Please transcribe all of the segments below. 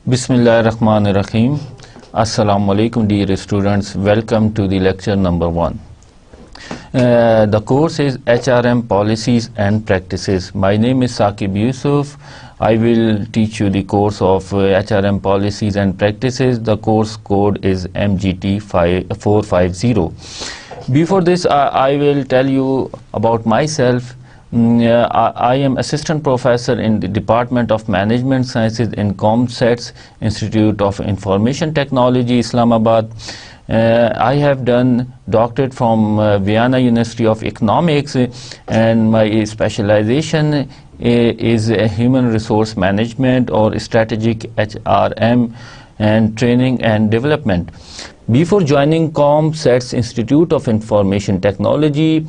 Bismillah ar-Rahman ar-Rahim. Assalamu alaikum dear students. Welcome to the lecture number 1. The course is HRM Policies and Practices. My name is Saqib Yusuf. I will teach you the course of HRM Policies and Practices. The course code is MGT 450. Before this, I will tell you about myself. I am assistant professor in the Department of Management Sciences in ComSets, Institute of Information Technology, Islamabad. I have done doctorate from Vienna University of Economics, and my specialization is Human Resource Management or Strategic HRM and Training and Development. Before joining ComSets Institute of Information Technology,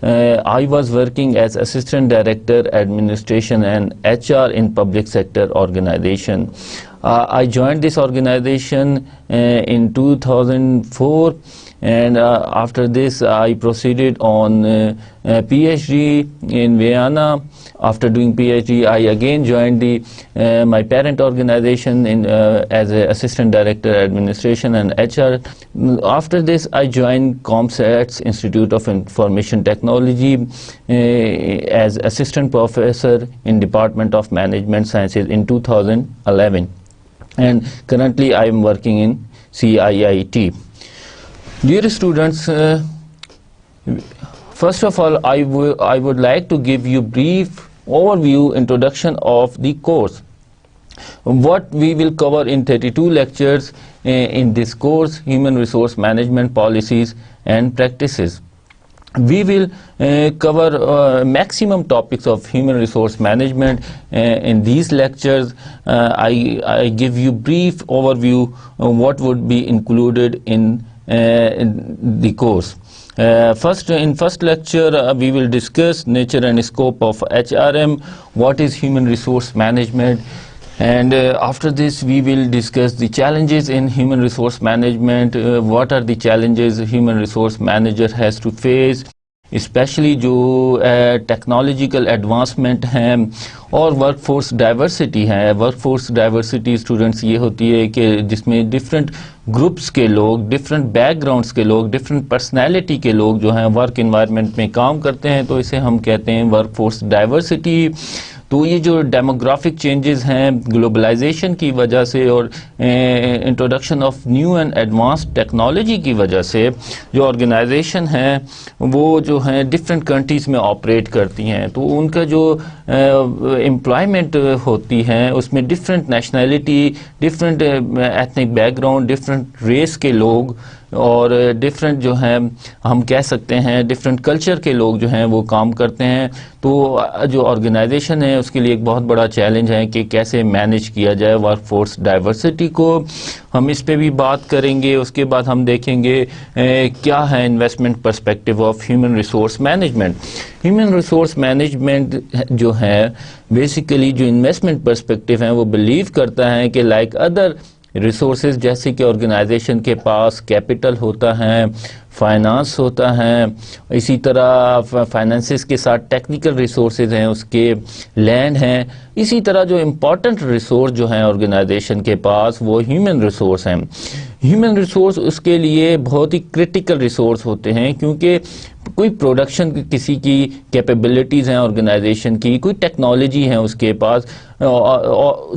I was working as Assistant Director, Administration and HR in Public Sector Organization. I joined this organization in 2004, and after this I proceeded on PhD in Vienna. After doing PhD, I again joined my parent organization as an Assistant Director, Administration and HR. After this, I joined ComSets Institute of Information Technology as Assistant Professor in Department of Management Sciences in 2011. And currently I am working in CIIT. Dear students, first of all, I would like to give you brief overview introduction of the course. What we will cover in 32 lectures in this course: Human Resource Management Policies and Practices. We will cover maximum topics of human resource management in these lectures. I give you brief overview of what would be included in the course. In first lecture, we will discuss nature and scope of HRM, what is human resource management, and after this we will discuss the challenges in human resource management. What are the challenges a human resource manager has to face, especially جو technological advancement ہیں اور work force diversity ہے. Work force diversity students یہ ہوتی ہے کہ جس میں ڈفرینٹ گروپس کے لوگ، ڈفرینٹ بیک گراؤنڈس کے لوگ، ڈفرینٹ پرسنالٹی کے لوگ جو ہیں ورک انوائرمنٹ میں کام کرتے ہیں، تو اسے ہم کہتے ہیں ورک فورس ڈائیورسٹی. تو یہ جو ڈیموگرافک چینجز ہیں گلوبلائزیشن کی وجہ سے اور introduction of new and advance technology کی وجہ سے جو آرگنائزیشن ہیں وہ جو ہیں ڈفرینٹ کنٹریز میں آپریٹ کرتی ہیں، تو ان کا جو امپلائمنٹ ہوتی ہے اس میں different nationality, different ethnic background, different race کے لوگ اور ڈفرینٹ جو ہیں ہم کہہ سکتے ہیں ڈفرینٹ کلچر کے لوگ جو ہیں وہ کام کرتے ہیں. تو جو آرگنائزیشن ہے اس کے لیے ایک بہت بڑا چیلنج ہے کہ کیسے مینیج کیا جائے ورک فورس ڈائیورسٹی کو. ہم اس پہ بھی بات کریں گے. اس کے بعد ہم دیکھیں گے کیا ہے investment perspective of human resource management. Human resource management جو ہے بیسیکلی جو انویسٹمنٹ پرسپیکٹیو ہیں وہ بلیو کرتا ہے کہ لائک ادر ریسورسز، جیسے کہ آرگنائزیشن کے پاس کیپٹل ہوتا ہے، فائنانس ہوتا ہے، اسی طرح فائنانسز کے ساتھ ٹیکنیکل ریسورسز ہیں، اس کے لینڈ ہیں، اسی طرح جو امپورٹنٹ ریسورس جو ہیں آرگنائزیشن کے پاس وہ ہیومن ریسورس ہیں. ہیومن ریسورس اس کے لیے بہت ہی کرٹیکل ریسورس ہوتے ہیں، کیونکہ کوئی پروڈکشن کسی کی کیپیبلٹیز ہیں آرگنائزیشن کی، کوئی ٹیکنالوجی ہے اس کے پاس،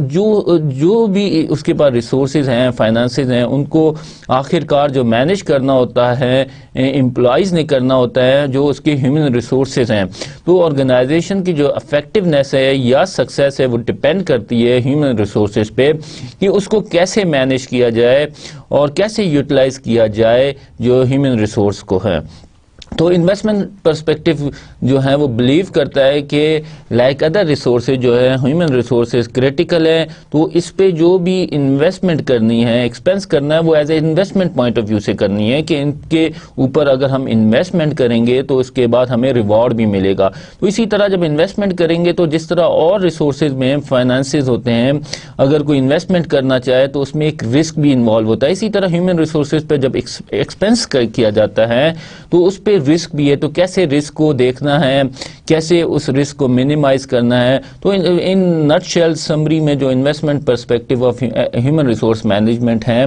جو بھی اس کے پاس ریسورسز ہیں، فائنانسز ہیں، ان کو آخر کار جو مینیج کرنا ہوتا ہے امپلائیز نے کرنا ہوتا ہے جو اس کے ہیومن ریسورسز ہیں. تو آرگنائزیشن کی جو افیکٹونیس ہے یا سکسیس ہے وہ ڈپینڈ کرتی ہے ہیومن ریسورسز پہ کہ اس کو کیسے مینیج کیا جائے اور کیسے یوٹیلائز کیا جائے جو ہیومن ریسورس کو ہے. تو انویسٹمنٹ پرسپیکٹیو جو ہے وہ بلیو کرتا ہے کہ لائک ادر ریسورسز جو ہے ہیومن ریسورسز کریٹیکل ہے، تو اس پہ جو بھی انویسٹمنٹ کرنی ہے، ایکسپینس کرنا ہے، وہ as a investment point of view سے کرنی ہے کہ ان کے اوپر اگر ہم انویسٹمنٹ کریں گے تو اس کے بعد ہمیں ریوارڈ بھی ملے گا. تو اسی طرح جب انویسٹمنٹ کریں گے تو جس طرح اور ریسورسز میں فائنانسز ہوتے ہیں، اگر کوئی انویسٹمنٹ کرنا چاہے تو اس میں ایک رسک بھی انوالو ہوتا ہے. اسی طرح ہیومن ریسورسز پہ جب ایکسپینس کیا جاتا ہے تو اس پہ رسک بھی ہے تو کیسے رسک کو دیکھنا ہے, کیسے اس رسک کو منیمائز کرنا ہے. تو ان نٹ شیل سمری میں جو investment perspective of human resource management ہیں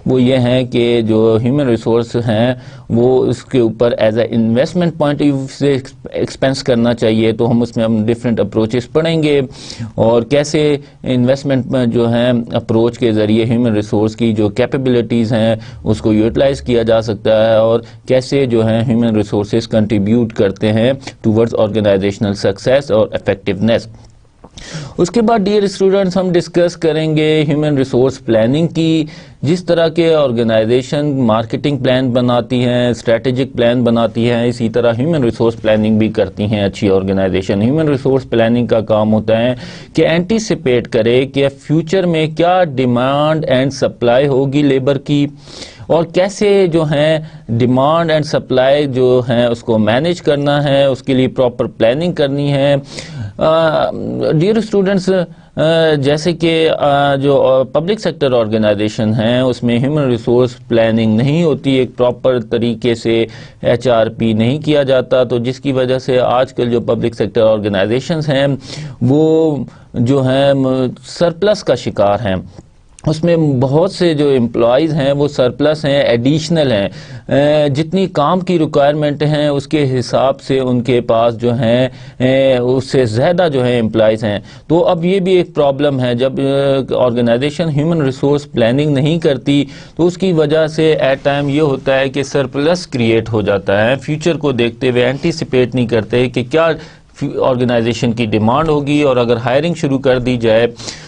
وہ یہ ہیں کہ جو ہیومن ریسورس ہیں وہ اس کے اوپر as a investment point of view سے ایکسپینس کرنا چاہیے. تو ہم اس میں ہم ڈفرینٹ اپروچز پڑھیں گے اور کیسے انویسٹمنٹ میں جو ہے اپروچ کے ذریعے ہیومن ریسورس کی جو کیپیبلٹیز ہیں اس کو یوٹیلائز کیا جا سکتا ہے اور کیسے جو ہے ہیومن ریسورسز کنٹریبیوٹ کرتے ہیں ٹورڈز آرگنائزیشنل سکسیس اور افیکٹونیس. اس کے بعد ڈیئر اسٹوڈنٹس ہم ڈسکس کریں گے ہیومن ریسورس پلاننگ کی. جس طرح کے آرگنائزیشن مارکیٹنگ پلان بناتی ہیں, اسٹریٹجک پلان بناتی ہیں, اسی طرح ہیومن ریسورس پلاننگ بھی کرتی ہیں اچھی آرگنائزیشن. ہیومن ریسورس پلاننگ کا کام ہوتا ہے کہ اینٹیسپیٹ کرے کہ فیوچر میں کیا ڈیمانڈ اینڈ سپلائی ہوگی لیبر کی اور کیسے جو ہیں ڈیمانڈ اینڈ سپلائی جو ہیں اس کو مینیج کرنا ہے, اس کے لیے پراپر پلاننگ کرنی ہے. ڈیئر اسٹوڈنٹس جیسے کہ جو پبلک سیکٹر آرگنائزیشن ہیں اس میں ہیومن ریسورس پلاننگ نہیں ہوتی, ایک پراپر طریقے سے HRP نہیں کیا جاتا, تو جس کی وجہ سے آج کل جو پبلک سیکٹر آرگنائزیشنز ہیں وہ جو ہیں سرپلس کا شکار ہیں. اس میں بہت سے جو امپلائیز ہیں وہ سرپلس ہیں, ایڈیشنل ہیں, جتنی کام کی ریکوائرمنٹ ہیں اس کے حساب سے ان کے پاس جو ہیں اس سے زیادہ جو ہیں امپلائیز ہیں. تو اب یہ بھی ایک پرابلم ہے, جب آرگنائزیشن ہیومن ریسورس پلاننگ نہیں کرتی تو اس کی وجہ سے ایٹ ٹائم یہ ہوتا ہے کہ سرپلس کریٹ ہو جاتا ہے. فیوچر کو دیکھتے ہوئے اینٹیسپیٹ نہیں کرتے کہ کیا آرگنائزیشن کی ڈیمانڈ ہوگی, اور اگر ہائرنگ شروع کر دی جائے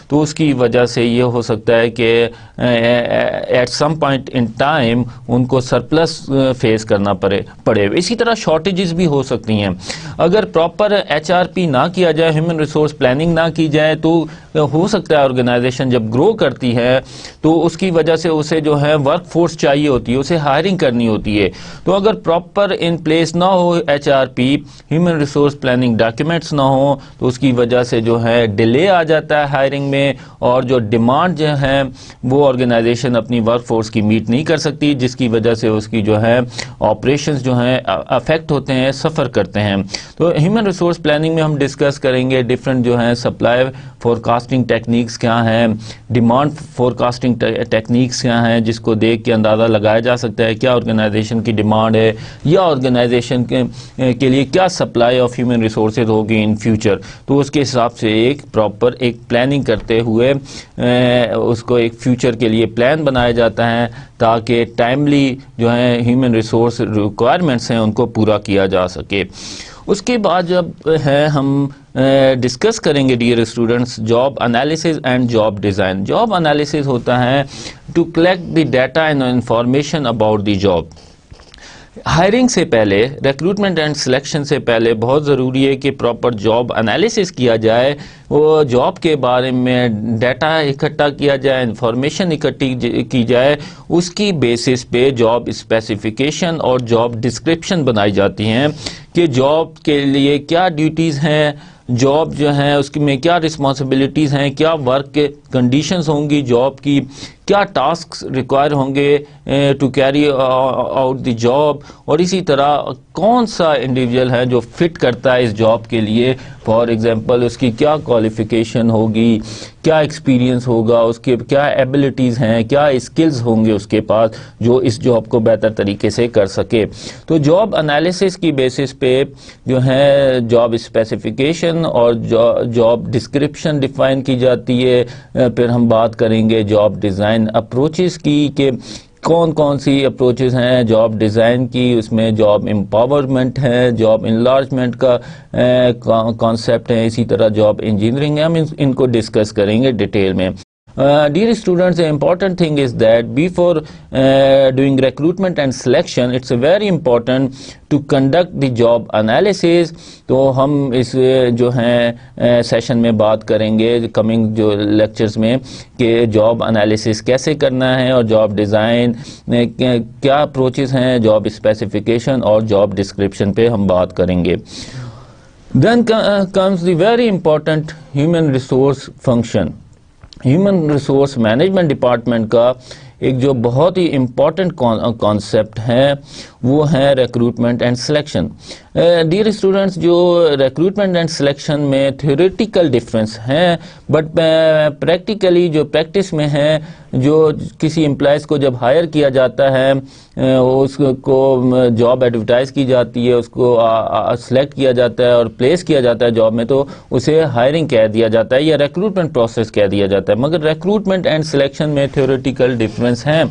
تو اس کی وجہ سے یہ ہو سکتا ہے کہ at some point in time ان کو سرپلس فیس کرنا پڑے. اسی طرح شارٹیجز بھی ہو سکتی ہیں. اگر پراپر HRP نہ کیا جائے, ہیومن ریسورس پلاننگ نہ کی جائے, تو ہو سکتا ہے آرگنائزیشن جب گرو کرتی ہے تو اس کی وجہ سے اسے جو ہے ورک فورس چاہیے ہوتی ہے, اسے ہائرنگ کرنی ہوتی ہے. تو اگر پراپر ان پلیس نہ ہو HRP, human resource planning documents نہ ہوں, تو اس کی وجہ سے جو ہے ڈیلے آ جاتا ہے ہائرنگ میں, اور جو ڈیمانڈ جو ہے وہ آرگنائزیشن اپنی ورک فورس کی میٹ نہیں کر سکتی, جس کی وجہ سے اس کی جو ہے آپریشنز جو ہیں افیکٹ ہوتے ہیں, سفر کرتے ہیں. تو ہیومن ریسورس پلاننگ میں ہم ڈسکس کریں گے ڈفرینٹ جو ہیں سپلائی فورکاسٹنگ ٹیکنیکس کیا ہیں, ڈیمانڈ فورکاسٹنگ ٹیکنیکس کیا ہیں, جس کو دیکھ کے اندازہ لگایا جا سکتا ہے کیا آرگنائزیشن کی ڈیمانڈ ہے یا آرگنائزیشن کے لیے کیا سپلائی آف ہیومن ریسورسز ہوگی ان فیوچر. تو اس کے حساب سے ایک پراپر ایک پلاننگ کرتے ہوئے اس کو ایک فیوچر کے لیے پلان بنایا جاتا ہے تاکہ ٹائملی جو ہے ہیومن ریسورس ریکوائرمنٹس ہیں ان کو پورا کیا جا سکے. اس کے بعد جب ہے ہم ڈسکس کریں گے dear students job analysis and job design. Job analysis ہوتا ہے to collect the data and information about the job. Hiring سے پہلے, ریکروٹمنٹ اینڈ سلیکشن سے پہلے بہت ضروری ہے کہ پراپر جاب انالیسس کیا جائے, وہ جاب کے بارے میں ڈیٹا اکٹھا کیا جائے, انفارمیشن اکٹھی کی جائے, اس کی بیسس پہ جاب اسپیسیفیکیشن اور جاب ڈسکرپشن بنائی جاتی ہیں کہ جاب کے لیے کیا ڈیوٹیز ہیں, جاب جو ہے اس میں کیا رسپانسبلٹیز ہیں, کیا ورک کے کنڈیشنز ہوں گی جاب کی, کیا ٹاسکس ریکوائر ہوں گے to carry out the job, اور اسی طرح کون سا انڈیویجول ہے جو فٹ کرتا ہے اس جاب کے لیے. فار ایگزامپل اس کی کیا کوالیفیکیشن ہوگی, کیا ایکسپیرینس ہوگا, اس کے کیا ایبلٹیز ہیں, کیا اسکلز ہوں گے اس کے پاس جو اس جاب کو بہتر طریقے سے کر سکے. تو جاب انالیسس کی بیسس پہ جو ہے جاب اسپیسیفیکیشن اور جاب ڈسکرپشن ڈیفائن کی جاتی ہے. پھر ہم بات کریں گے جاب ڈیزائن اپروچز کی کہ کون کون سی اپروچز ہیں جاب ڈیزائن کی. اس میں جاب امپاورمنٹ ہے, جاب انلارجمنٹ کا کانسیپٹ ہے, اسی طرح جاب انجینئرنگ ہے. ہم ان کو ڈسکس کریں گے ڈیٹیل میں. Dear students, the important thing is that before doing recruitment and selection, it's very important to conduct the job analysis. تو ہم اس جو ہیں سیشن میں بات کریں گے کمنگ جو لیکچرز میں کہ جاب انالیسس کیسے کرنا ہے اور جاب ڈیزائن کیا اپروچز ہیں, جاب اسپیسیفیکیشن اور جاب ڈسکرپشن پہ ہم بات کریں گے. Then comes the very important human resource function. Human resource management department کا ایک جو بہت ہی امپورٹنٹ کانسیپٹ ہے وہ ہیں recruitment and selection. Dear students, جو ریکروٹمنٹ اینڈ سلیکشن میں تھیوریٹیکل ڈفرینس ہیں, بٹ پریکٹیکلی جو پریکٹس میں ہیں, جو کسی امپلائز کو جب ہائر کیا جاتا ہے, اس کو جاب ایڈورٹائز کی جاتی ہے, اس کو سلیکٹ کیا جاتا ہے اور پلیس کیا جاتا ہے جاب میں, تو اسے ہائرنگ کہہ دیا جاتا ہے یا ریکروٹمنٹ پروسیس کہہ دیا جاتا ہے. مگر ریکروٹمنٹ اینڈ سلیکشن میں تھیوریٹیکل ڈفرینس ہیں.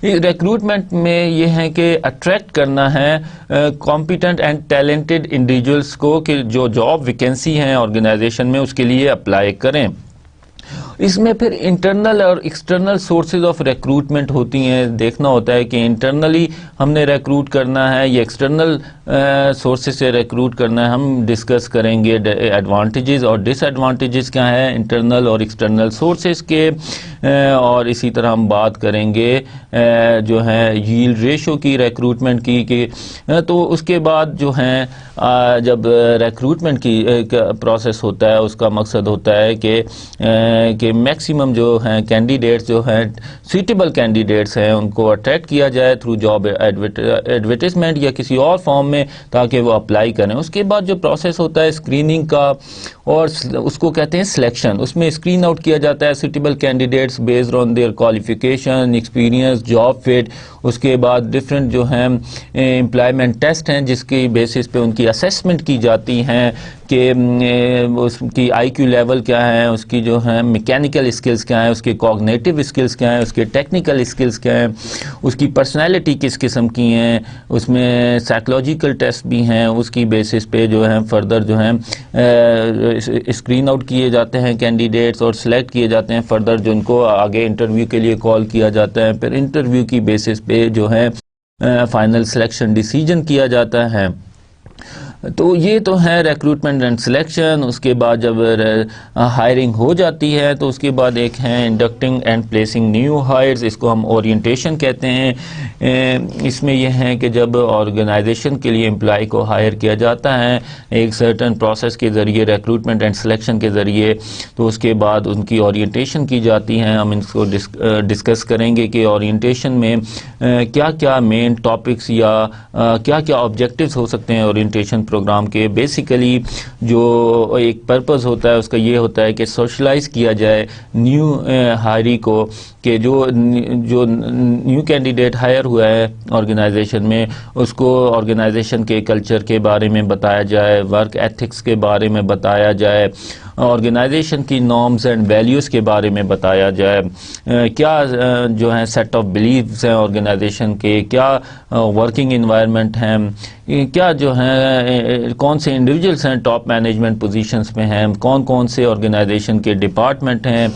ریکروٹمنٹ میں یہ ہے کہ اٹریکٹ کرنا ہے کمپیٹنٹ اینڈ ٹیلنٹڈ انڈیویجولس کو کہ جو جاب ویکینسی ہیں آرگنائزیشن میں اس کے لیے اپلائی کریں. اس میں پھر انٹرنل اور ایکسٹرنل سورسز آف ریکروٹمنٹ ہوتی ہیں. دیکھنا ہوتا ہے کہ انٹرنلی ہم نے ریکروٹ کرنا ہے یا ایکسٹرنل سورسز سے ریکروٹ کرنا ہے. ہم ڈسکس کریں گے ایڈوانٹیجز اور ڈس ایڈوانٹیجز کیا ہیں انٹرنل اور ایکسٹرنل سورسز کے, اور اسی طرح ہم بات کریں گے جو ہے ییلڈ ریشو کی ریکروٹمنٹ کی کہ تو اس کے بعد جو ہیں جب ریکروٹمنٹ کی پروسیس ہوتا ہے اس کا مقصد ہوتا ہے کہ میکسیمم جو ہیں کینڈیڈیٹس جو ہیں سوٹیبل کینڈیڈیٹس ہیں ان کو اٹریکٹ کیا جائے تھرو جاب ایڈورٹیزمنٹ یا کسی اور فارم میں تاکہ وہ اپلائی کریں. اس کے بعد جو پروسیس ہوتا ہے اسکریننگ کا اور اس کو کہتے ہیں سلیکشن. اس میں اسکرین آؤٹ کیا جاتا ہے suitable candidates based on their qualification, experience, job fit. اس کے بعد ڈفرینٹ جو ہیں امپلائمنٹ ٹیسٹ ہیں جس کی بیسس پہ ان کی اسیسمنٹ کی جاتی ہیں کہ اس کی آئی کیو لیول کیا ہے, اس کی جو ہے میکینیکل اسکلز کیا ہیں, اس کے کوگنیٹو اسکلز کیا ہیں, اس کے ٹیکنیکل اسکلز کیا ہیں, اس کی پرسنالٹی کس قسم کی ہیں, اس میں سائیکولوجیکل ٹیسٹ بھی ہیں. اس کی بیسس پہ جو ہے فردر جو ہیں اسکرین آؤٹ کیے جاتے ہیں کینڈیڈیٹس اور سلیکٹ کیے جاتے ہیں فردر جو ان کو آگے انٹرویو کے لیے کال کیا جاتا ہے. پھر انٹرویو کی بیسس پہ جو ہے فائنل سلیکشن ڈیسیجن کیا جاتا ہے. تو یہ تو ہے ریکروٹمنٹ اینڈ سلیکشن. اس کے بعد جب ہائرنگ ہو جاتی ہے تو اس کے بعد ایک ہے inducting and placing new hires. اس کو ہم اورینٹیشن کہتے ہیں. اس میں یہ ہے کہ جب آرگنائزیشن کے لیے امپلائی کو ہائر کیا جاتا ہے ایک سرٹن پروسیس کے ذریعے ریکروٹمنٹ اینڈ سلیکشن کے ذریعے, تو اس کے بعد ان کی اورینٹیشن کی جاتی ہے. ہم ان کو ڈسکس کریں گے کہ اورینٹیشن میں کیا کیا مین ٹاپکس یا کیا کیا آبجیکٹیوز ہو سکتے ہیں اورینٹیشن پروگرام کے. بیسیکلی جو ایک پرپز ہوتا ہے اس کا یہ ہوتا ہے کہ سوشلائز کیا جائے نیو ہائری کو, کہ جو نیو کینڈیڈیٹ ہائر ہوا ہے آرگنائزیشن میں اس کو آرگنائزیشن کے کلچر کے بارے میں بتایا جائے, ورک ایتھکس کے بارے میں بتایا جائے, آرگنائزیشن کی نارمز اینڈ ویلیوز کے بارے میں بتایا جائے, کیا جو ہیں سیٹ آف بلیفز ہیں آرگنائزیشن کے, کیا ورکنگ انوائرمنٹ ہیں, کیا جو ہیں کون سے انڈیویجولس ہیں ٹاپ مینجمنٹ پوزیشنز میں ہیں, کون کون سے آرگنائزیشن کے ڈپارٹمنٹ ہیں,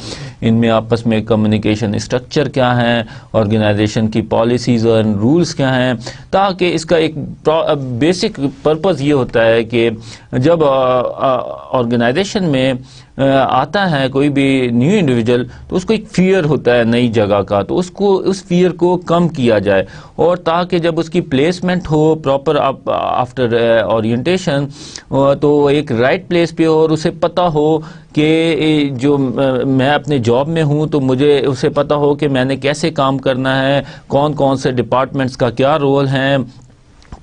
ان میں آپس میں کمیونیکیشن اسٹرکچر کیا ہے, آرگنائزیشن کی پالیسیز اور رولز کیا ہیں. تاکہ اس کا ایک بیسک پرپز یہ ہوتا ہے کہ جب آرگنائزیشن میں آتا ہے کوئی بھی نیو انڈیویجول تو اس کو ایک فیئر ہوتا ہے نئی جگہ کا, تو اس فیئر کو کم کیا جائے, اور تاکہ جب اس کی پلیسمنٹ ہو پراپر آفٹر اورینٹیشن تو ایک رائٹ پلیس پہ ہو اور اسے پتہ ہو کہ جو میں اپنے جاب میں ہوں تو مجھے اسے پتہ ہو کہ میں نے کیسے کام کرنا ہے, کون کون سے ڈپارٹمنٹس کا کیا رول ہے,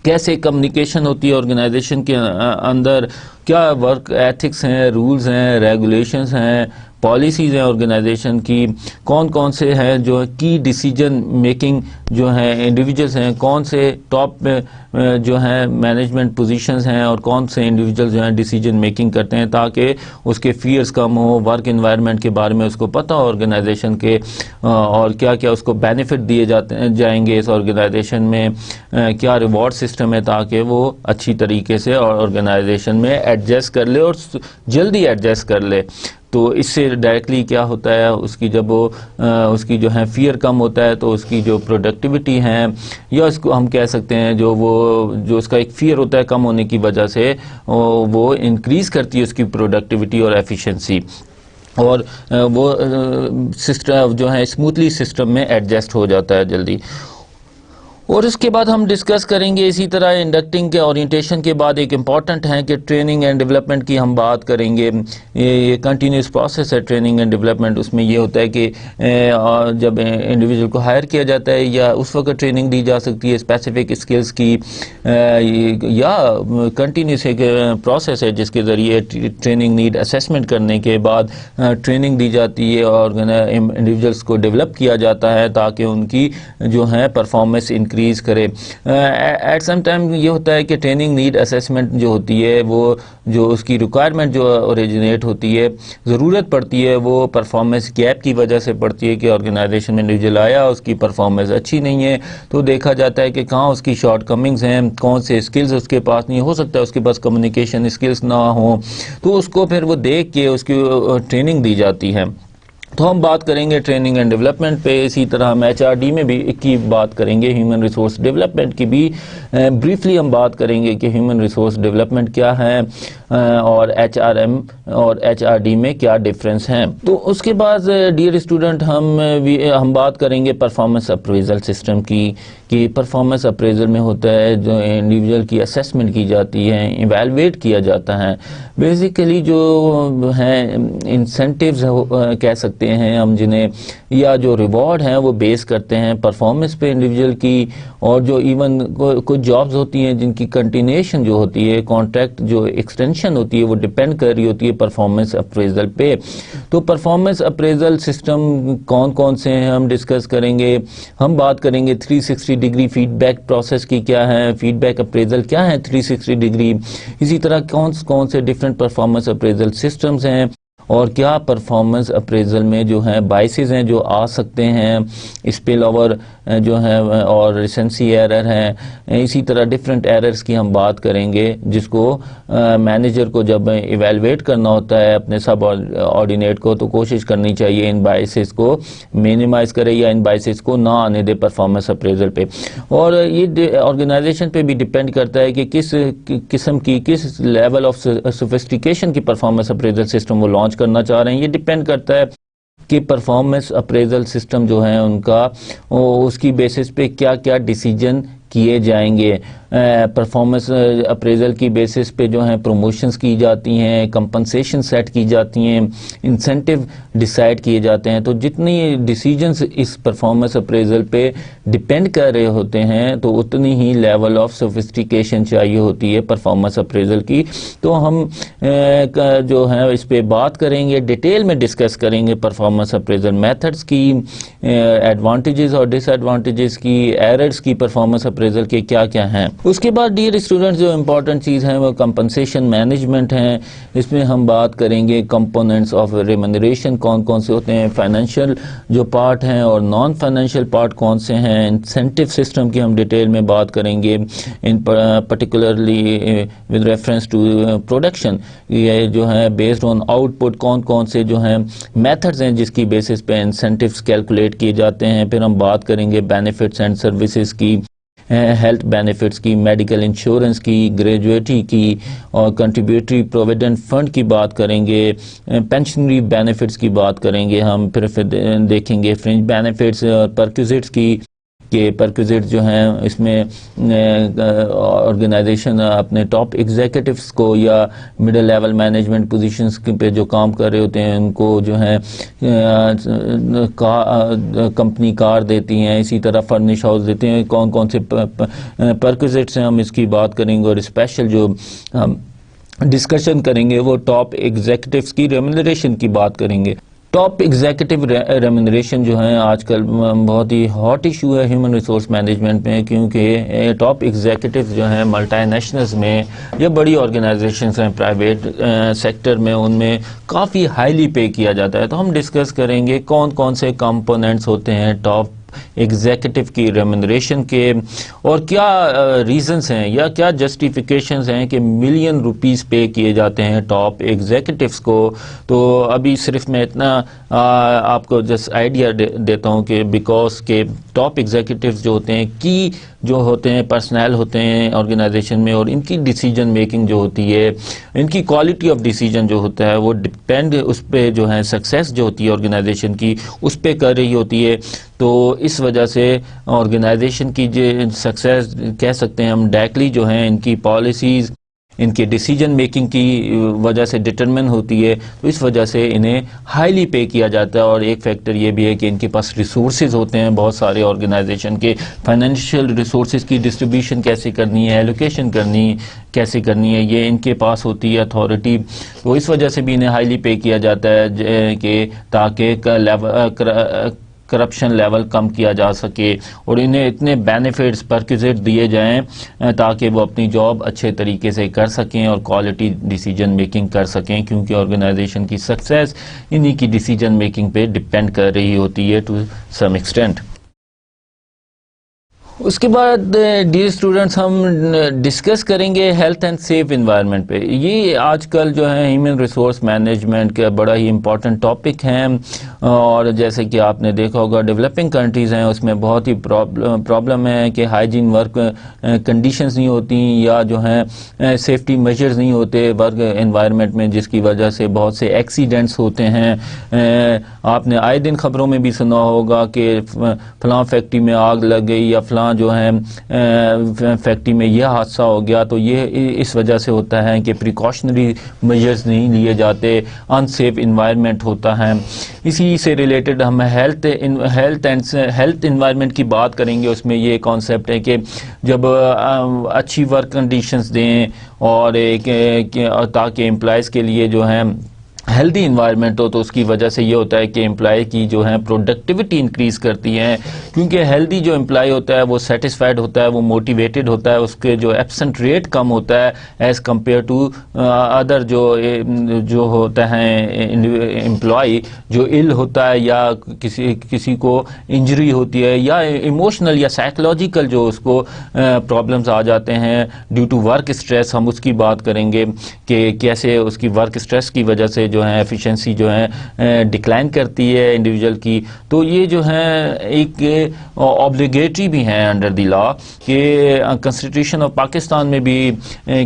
کیسے کمیونیکیشن ہوتی ہے آرگنائزیشن کے اندر, کیا ورک ایتھکس ہیں, رولز ہیں, ریگولیشنز ہیں, پالیسیز ہیں آرگنائزیشن کی, کون کون سے ہیں جو کی ڈیسیجن میکنگ جو ہیں انڈیویجولز ہیں, کون سے ٹاپ جو ہیں مینجمنٹ پوزیشنز ہیں اور کون سے انڈیویجولز جو ہیں ڈیسیجن میکنگ کرتے ہیں, تاکہ اس کے فیئرز کم ہو, ورک انوائرمنٹ کے بارے میں اس کو پتہ ہو آرگنائزیشن کے, اور کیا کیا اس کو بینیفٹ دیے جائیں گے اس آرگنائزیشن میں, کیا ریوارڈ سسٹم ہے, تاکہ وہ اچھی طریقے سے آرگنائزیشن میں ایڈجسٹ کر لے اور جلدی ایڈجسٹ کر لے. تو اس سے ڈائریکٹلی کیا ہوتا ہے اس کی جب وہ اس کی جو ہے فیئر کم ہوتا ہے تو اس کی جو پروڈکٹیوٹی ہے, یا اس کو ہم کہہ سکتے ہیں جو اس کا ایک فیئر ہوتا ہے کم ہونے کی وجہ سے وہ انکریز کرتی ہے اس کی پروڈکٹیوٹی اور ایفیشنسی, اور وہ سسٹم جو ہے اسموتھلی سسٹم میں ایڈجسٹ ہو جاتا ہے جلدی. اور اس کے بعد ہم ڈسکس کریں گے اسی طرح انڈکٹنگ کے اورینٹیشن کے بعد ایک امپورٹنٹ ہے کہ ٹریننگ اینڈ ڈیولپمنٹ کی ہم بات کریں گے. یہ کنٹینیوس پروسیس ہے ٹریننگ اینڈ ڈیولپمنٹ. اس میں یہ ہوتا ہے کہ جب انڈیویجول کو ہائر کیا جاتا ہے یا اس وقت ٹریننگ دی جا سکتی ہے اسپیسیفک اسکلس کی, یا کنٹینیوس ایک پروسیس ہے جس کے ذریعے ٹریننگ نیڈ اسیسمنٹ کرنے کے بعد ٹریننگ دی جاتی ہے اور انڈیویجولس کو ڈیولپ کیا جاتا ہے تاکہ ان کی جو ہے پرفارمنس انکریز کرے. ایٹ سم ٹائم یہ ہوتا ہے کہ ٹریننگ نیڈ اسیسمنٹ جو ہوتی ہے وہ جو اس کی ریکوائرمنٹ جو اوریجنیٹ ہوتی ہے, ضرورت پڑتی ہے, وہ پرفارمنس گیپ کی وجہ سے پڑتی ہے کہ آرگنائزیشن میں انڈیویجول آیا, اس کی پرفارمنس اچھی نہیں ہے, تو دیکھا جاتا ہے کہ کہاں اس کی شارٹ کمنگز ہیں, کون سے اسکلز اس کے پاس نہیں. ہو سکتا ہے اس کے پاس کمیونیکیشن اسکلز نہ ہوں, تو اس کو پھر وہ دیکھ کے اس کی ٹریننگ دی جاتی ہے. تو ہم بات کریں گے ٹریننگ اینڈ ڈیولپمنٹ پہ. اسی طرح ہم ایچ آر ڈی میں بھی کی بات کریں گے, ہیومن ریسورس ڈیولپمنٹ کی بھی بریفلی ہم بات کریں گے کہ ہیومن ریسورس ڈیولپمنٹ کیا ہے اور ایچ آر ایم اور ایچ آر ڈی میں کیا ڈفرینس ہیں. تو اس کے بعد ڈیئر اسٹوڈنٹ ہم بات کریں گے پرفارمنس اپریزل سسٹم کی, کہ پرفارمنس اپریزل میں ہوتا ہے جو انڈیویجول کی اسیسمنٹ کی جاتی ہے, ایویلویٹ کیا جاتا ہے. بیسیکلی جو ہیں انسینٹیوز کہہ سکتے ہیں ہم جنہیں, یا جو ریوارڈ ہیں وہ بیس کرتے ہیں پرفارمنس پہ انڈیویجول کی, اور جو ایون کچھ جابز ہوتی ہیں جن کی کنٹینیوشن جو ہوتی ہے, کانٹریکٹ جو ایکسٹینشن ہوتی ہے وہ ڈپینڈ کر رہی ہوتی ہے پرفارمنس اپریزل پہ. تو پرفارمنس اپریزل سسٹم کون کون سے ہیں ہم ڈسکس کریں گے. ہم بات کریں گے 360 ڈگری فیڈ بیک پروسیس کی کیا ہے, فیڈ بیک اپریزل کیا ہے 360 ڈگری. اسی طرح کون سے ڈفرینٹ پرفارمنس اپریزل سسٹمز ہیں, اور کیا پرفارمنس اپریزل میں جو ہیں بائسز ہیں جو آ سکتے ہیں, اسپل اوور جو ہیں اور ریسنسی ایرر ہیں. اسی طرح ڈفرینٹ ایررز کی ہم بات کریں گے جس کو مینیجر کو جب ایویلویٹ کرنا ہوتا ہے اپنے سب آرڈینیٹ کو, تو کوشش کرنی چاہیے ان بائسز کو مینیمائز کرے یا ان بائسز کو نہ آنے دے پرفارمنس اپریزل پہ. اور یہ آرگنائزیشن پہ بھی ڈپینڈ کرتا ہے کہ کس قسم کی, کس لیول آف سوفسٹیکیشن کی پرفارمنس اپریزل سسٹم وہ لانچ کرنا چاہ رہے ہیں. یہ ڈپینڈ کرتا ہے کہ پرفارمنس اپریزل سسٹم جو ہیں ان کا, اس کی بیسس پہ کیا کیا ڈیسیجن کیے جائیں گے. پرفارمنس اپریزل کی بیسس پہ جو ہیں پروموشنز کی جاتی ہیں, کمپنسیشن سیٹ کی جاتی ہیں, انسینٹیو ڈیسائیڈ کیے جاتے ہیں. تو جتنی ڈیسیجنز اس پرفارمنس اپریزل پہ ڈپینڈ کر رہے ہوتے ہیں تو اتنی ہی لیول آف سوفسٹیکیشن چاہیے ہوتی ہے پرفارمنس اپریزل کی. تو ہم جو ہیں اس پہ بات کریں گے, ڈیٹیل میں ڈسکس کریں گے پرفارمنس اپریزل میتھڈز کی, ایڈوانٹیجز اور ڈس ایڈوانٹیجز کی, ایررز کی پرفارمنس اپریزل کے کیا کیا ہیں. اس کے بعد ڈیئر اسٹوڈنٹس جو امپورٹنٹ چیز ہیں وہ کمپنسیشن مینجمنٹ ہیں. اس میں ہم بات کریں گے کمپوننٹس آف ریمونریشن کون کون سے ہوتے ہیں, فائنینشیل جو پارٹ ہیں اور نان فائنینشیل پارٹ کون سے ہیں, انسینٹیو سسٹم کی ہم ڈیٹیل میں بات کریں گے, in particularly with reference to production. یہ جو ہے بیسڈ آن آؤٹ پٹ کون کون سے جو ہیں میتھڈز ہیں جس کی بیسس پہ انسینٹیوز کیلکولیٹ کیے جاتے ہیں. پھر ہم بات کریں گے بینیفٹس اینڈ سروسز کی, ہیلتھ بینیفٹس کی, میڈیکل انشورنس کی, گریجویٹی کی, اور کنٹریبیوٹری پروویڈنٹ فنڈ کی بات کریں گے, پینشنری بینیفٹس کی بات کریں گے ہم. پھر دیکھیں گے فرنج بینیفٹس اور پرکوزٹس کی, کہ پرکوزٹ جو ہیں اس میں آرگنائزیشن اپنے ٹاپ ایگزیکٹوز کو یا مڈل لیول مینجمنٹ پوزیشنز پہ جو کام کر رہے ہوتے ہیں ان کو جو ہے کمپنی کار دیتی ہیں, اسی طرح فرنش ہاؤس دیتے ہیں. کون کون سے پرکوزٹس ہیں ہم اس کی بات کریں گے, اور اسپیشل جو ڈسکشن کریں گے وہ ٹاپ ایگزیکٹوز کی ریمونریشن کی بات کریں گے. ٹاپ ایگزیکٹو ریمونریشن جو ہیں آج کل بہت ہی ہاٹ ایشو ہے ہیومن ریسورس مینجمنٹ میں, کیونکہ ٹاپ ایگزیکٹوز جو ہیں ملٹی نیشنلز میں یا بڑی آرگنائزیشنز ہیں پرائیویٹ سیکٹر میں, ان میں کافی ہائیلی پے کیا جاتا ہے. تو ہم ڈسکس کریں گے کون کون سے کمپوننٹس ہوتے ہیں ٹاپ ایگزیکٹو کی ریمونریشن کے, اور کیا ریزنز ہیں یا کیا جسٹیفیکیشنز ہیں کہ ملین روپیز پے کیے جاتے ہیں ٹاپ ایگزیکٹوز کو. تو ابھی صرف میں اتنا آپ کو جسٹ آئیڈیا دیتا ہوں کہ بیکاز کہ ٹاپ ایگزیکٹوز جو ہوتے ہیں کی جو ہوتے ہیں پرسنل ہوتے ہیں آرگنائزیشن میں, اور ان کی ڈیسیجن میکنگ جو ہوتی ہے, ان کی کوالٹی آف ڈیسیجن جو ہوتا ہے وہ ڈپینڈ اس پہ جو ہے سکسیس جو ہوتی ہے آرگنائزیشن کی اس پہ کر رہی ہوتی ہے. تو اس وجہ سے آرگنائزیشن کی جو سکسیس کہہ سکتے ہیں ہم ڈائریکٹلی جو ہیں ان کی پالیسیز ان کی ڈیسیجن میکنگ کی وجہ سے ڈٹرمن ہوتی ہے، تو اس وجہ سے انہیں ہائیلی پے کیا جاتا ہے. اور ایک فیکٹر یہ بھی ہے کہ ان کے پاس ریسورسز ہوتے ہیں بہت سارے آرگنائزیشن کے، فائنینشیل ریسورسز کی ڈسٹریبیوشن کیسے کرنی ہے، ایلوکیشن کیسے کرنی ہے، یہ ان کے پاس ہوتی ہے اتھارٹی. تو اس وجہ سے بھی انہیں ہائیلی پے کیا جاتا ہے کہ تاکہ کرپشن لیول کم کیا جا سکے، اور انہیں اتنے بینیفٹس پرکوزٹ دیے جائیں تاکہ وہ اپنی جاب اچھے طریقے سے کر سکیں اور کوالٹی ڈیسیجن میکنگ کر سکیں، کیونکہ آرگنائزیشن کی سکسیس انہی کی ڈیسیجن میکنگ پہ ڈپینڈ کر رہی ہوتی ہے ٹو سم ایکسٹینٹ. اس کے بعد ڈیئر اسٹوڈنٹس ہم ڈسکس کریں گے ہیلتھ اینڈ سیف انوائرمنٹ پہ. یہ آج کل جو ہے ہیومن ریسورس مینجمنٹ کا بڑا ہی امپورٹنٹ ٹاپک ہے، اور جیسے کہ آپ نے دیکھا ہوگا ڈیولپنگ کنٹریز ہیں اس میں بہت ہی پرابلم ہے کہ ہائیجین ورک کنڈیشنز نہیں ہوتی، یا جو ہیں سیفٹی میجرز نہیں ہوتے ورک انوائرمنٹ میں، جس کی وجہ سے بہت سے ایکسیڈنٹس ہوتے ہیں. آپ نے آئے دن خبروں میں بھی سنا ہوگا کہ فلاں فیکٹری میں آگ لگ گئی یا فلاں جو ہے فیکٹری میں یہ حادثہ ہو گیا. تو یہ اس وجہ سے ہوتا ہے کہ پریکاشنری میجرز نہیں لیے جاتے، ان سیف انوائرمنٹ ہوتا ہے. اسی سے ریلیٹڈ ہم ہیلتھ انوائرمنٹ کی بات کریں گے. اس میں یہ کانسیپٹ ہے کہ جب اچھی ورک کنڈیشنز دیں اور تاکہ امپلائز کے لیے جو ہے ہیلدی انوائرمنٹ ہو، تو اس کی وجہ سے یہ ہوتا ہے کہ امپلائی کی جو ہے پروڈکٹیوٹی انکریز کرتی ہے، کیونکہ ہیلدی جو امپلائی ہوتا ہے وہ سیٹسفائیڈ ہوتا ہے، وہ موٹیویٹڈ ہوتا ہے، اس کے جو ایبسنٹ ریٹ کم ہوتا ہے ایز کمپیئر ٹو ادر جو ہوتا ہے امپلائی جو ال ہوتا ہے یا کسی کو انجری ہوتی ہے یا ایموشنل یا سائیکولوجیکل جو اس کو پرابلمز آ جاتے ہیں ڈیو ٹو ورک اسٹریس. ہم اس کی بات کریں گے کہ کیسے اس کی ورک اسٹریس کی وجہ سے جو ہے ایفیشنسی جو ہے ڈکلائن کرتی ہے انڈیویجول کی. تو یہ جو ہے ایک آبلیگیٹری بھی ہیں انڈر دی لا کہ کنسٹیٹیوشن آف پاکستان میں بھی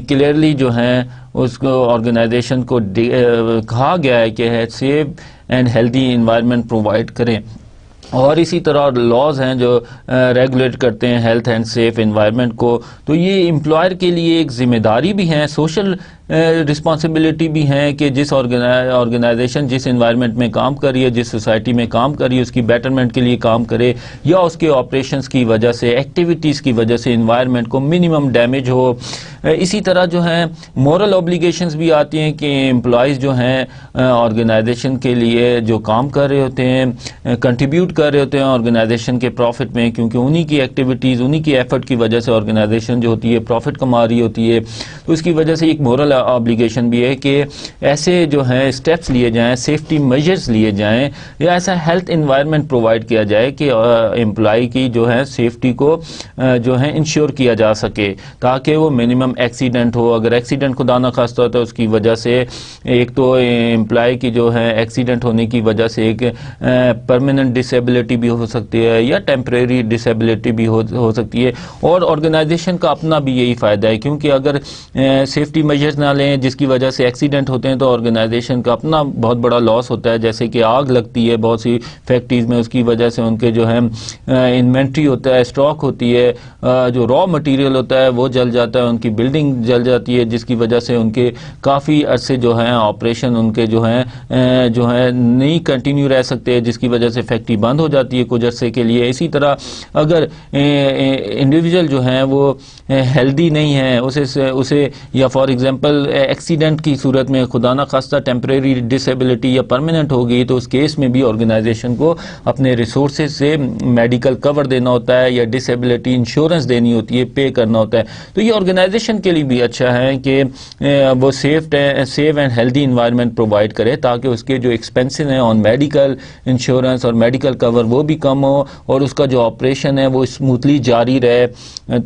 کلیئرلی جو ہے اس کو آرگنائزیشن کو کہا گیا ہے کہ safe and healthy environment provide کریں. اور اسی طرح لاز ہیں جو ریگولیٹ کرتے ہیں ہیلتھ اینڈ سیف انوائرمنٹ کو. تو یہ امپلائر کے لیے ایک ذمہ داری بھی ہے، سوشل رسپانسبلٹی بھی ہیں کہ جس آرگنائزیشن جس انوائرمنٹ میں کام کر رہی ہے، جس سوسائٹی میں کام کر رہی ہے، اس کی بیٹرمنٹ کے لیے کام کرے، یا اس کے آپریشنز کی وجہ سے ایکٹیویٹیز کی وجہ سے انوائرمنٹ کو منیمم ڈیمیج ہو. اسی طرح جو ہیں مورل اوبلیگیشنز بھی آتی ہیں کہ امپلائیز جو ہیں آرگنائزیشن کے لیے جو کام کر رہے ہوتے ہیں، کنٹریبیوٹ کر رہے ہوتے ہیں آرگنائزیشن کے پروفٹ میں، کیونکہ انہی کی ایکٹیویٹیز انہی کی ایفرٹ کی وجہ سے آرگنائزیشن جو ہوتی ہے پروفٹ کما رہی ہوتی ہے. تو اس کی وجہ سے ایک مورل آبلیگیشن بھی ہے کہ ایسے جو ہیں اسٹیپس لیے جائیں، سیفٹی میجرز لیے جائیں، یا ایسا ہیلتھ انوائرمنٹ پرووائڈ کیا جائے کہ امپلائی کی جو ہے سیفٹی کو جو ہے انشور کیا جا سکے، تاکہ وہ منیمم ایکسیڈنٹ ہو. اگر ایکسیڈنٹ خدا نہ خواستہ ہوتا ہے اس کی وجہ سے ایک تو امپلائی کی جو ہے ایکسیڈنٹ ہونے کی وجہ سے ایک پرماننٹ ڈسیبلٹی بھی ہو سکتی ہے یا ٹیمپریری ڈسیبلٹی بھی ہو سکتی ہے. اور آرگنائزیشن کا اپنا بھی یہی فائدہ ہے، کیونکہ اگر سیفٹی میجرز نہ لیں جس کی وجہ سے ایکسیڈنٹ ہوتے ہیں تو آرگنائزیشن کا اپنا بہت بڑا لاس ہوتا ہے. جیسے کہ آگ لگتی ہے بہت سی فیکٹریز میں، اس کی وجہ سے ان کے جو ہے انوینٹری ہوتا ہے، اسٹاک ہوتی ہے، جو را مٹیریل ہوتا ہے وہ جل جاتا ہے، ان کی بلڈنگ جل جاتی ہے، جس کی وجہ سے ان کے کافی عرصے جو ہیں آپریشن ان کے جو ہے نہیں کنٹینیو رہ سکتے، جس کی وجہ سے فیکٹری بند ہو جاتی ہے کچھ عرصے کے لیے. اسی طرح اگر انڈیویجول جو ہیں وہ ہیلدی نہیں ہیں، اسے یا فار ایگزامپل ایکسیڈنٹ کی صورت میں خدا نہ خواستہ ٹیمپریری ڈسیبلٹی یا پرماننٹ ہو گئی، تو اس کیس میں بھی آرگنائزیشن کو اپنے ریسورسز سے میڈیکل کور دینا ہوتا ہے یا ڈسیبلٹی انشورنس دینی ہوتی ہے، پے کرنا ہوتا ہے. تو یہ آرگنائزیشن کے لیے بھی اچھا ہے کہ وہ safe and healthy environment provide کرے، تاکہ اس کے جو ایکسپینسز ہیں آن میڈیکل انشورنس اور میڈیکل کور وہ بھی کم ہو، اور اس کا جو آپریشن ہے وہ اسموتھلی جاری رہے.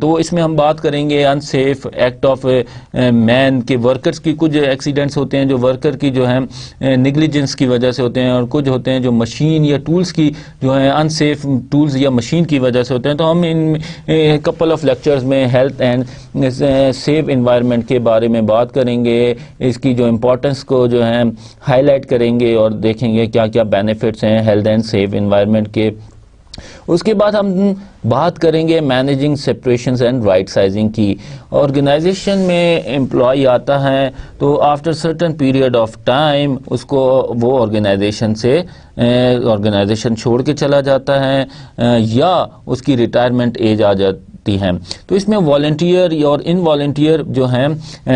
تو اس میں ہم بات کریں گے ان سیف ایکٹ آف مین کے ورکرز کی. کچھ ایکسیڈنٹس ہوتے ہیں جو ورکر کی جو ہے نیگلیجنس کی وجہ سے ہوتے ہیں، اور کچھ ہوتے ہیں جو مشین یا ٹولز کی جو ہیں ان سیف ٹولز یا مشین کی وجہ سے ہوتے ہیں. تو ہم ان کپل آف لیکچرز میں ہیلتھ اینڈ سیف انوائرمنٹ کے بارے میں بات کریں گے، اس کی جو امپورٹنس کو جو ہے ہائی لائٹ کریں گے اور دیکھیں گے کیا کیا بینیفٹس ہیں ہیلتھ اینڈ سیف انوائرمنٹ کے. اس کے بعد ہم بات کریں گے managing separations and rightsizing کی. آرگنائزیشن میں امپلائی آتا ہے تو after certain period of time اس کو وہ آرگنائزیشن چھوڑ کے چلا جاتا ہے یا اس کی ریٹائرمنٹ ایج آ جاتی ہے. تو اس میں والنٹیئر اور ان والنٹیئر جو ہیں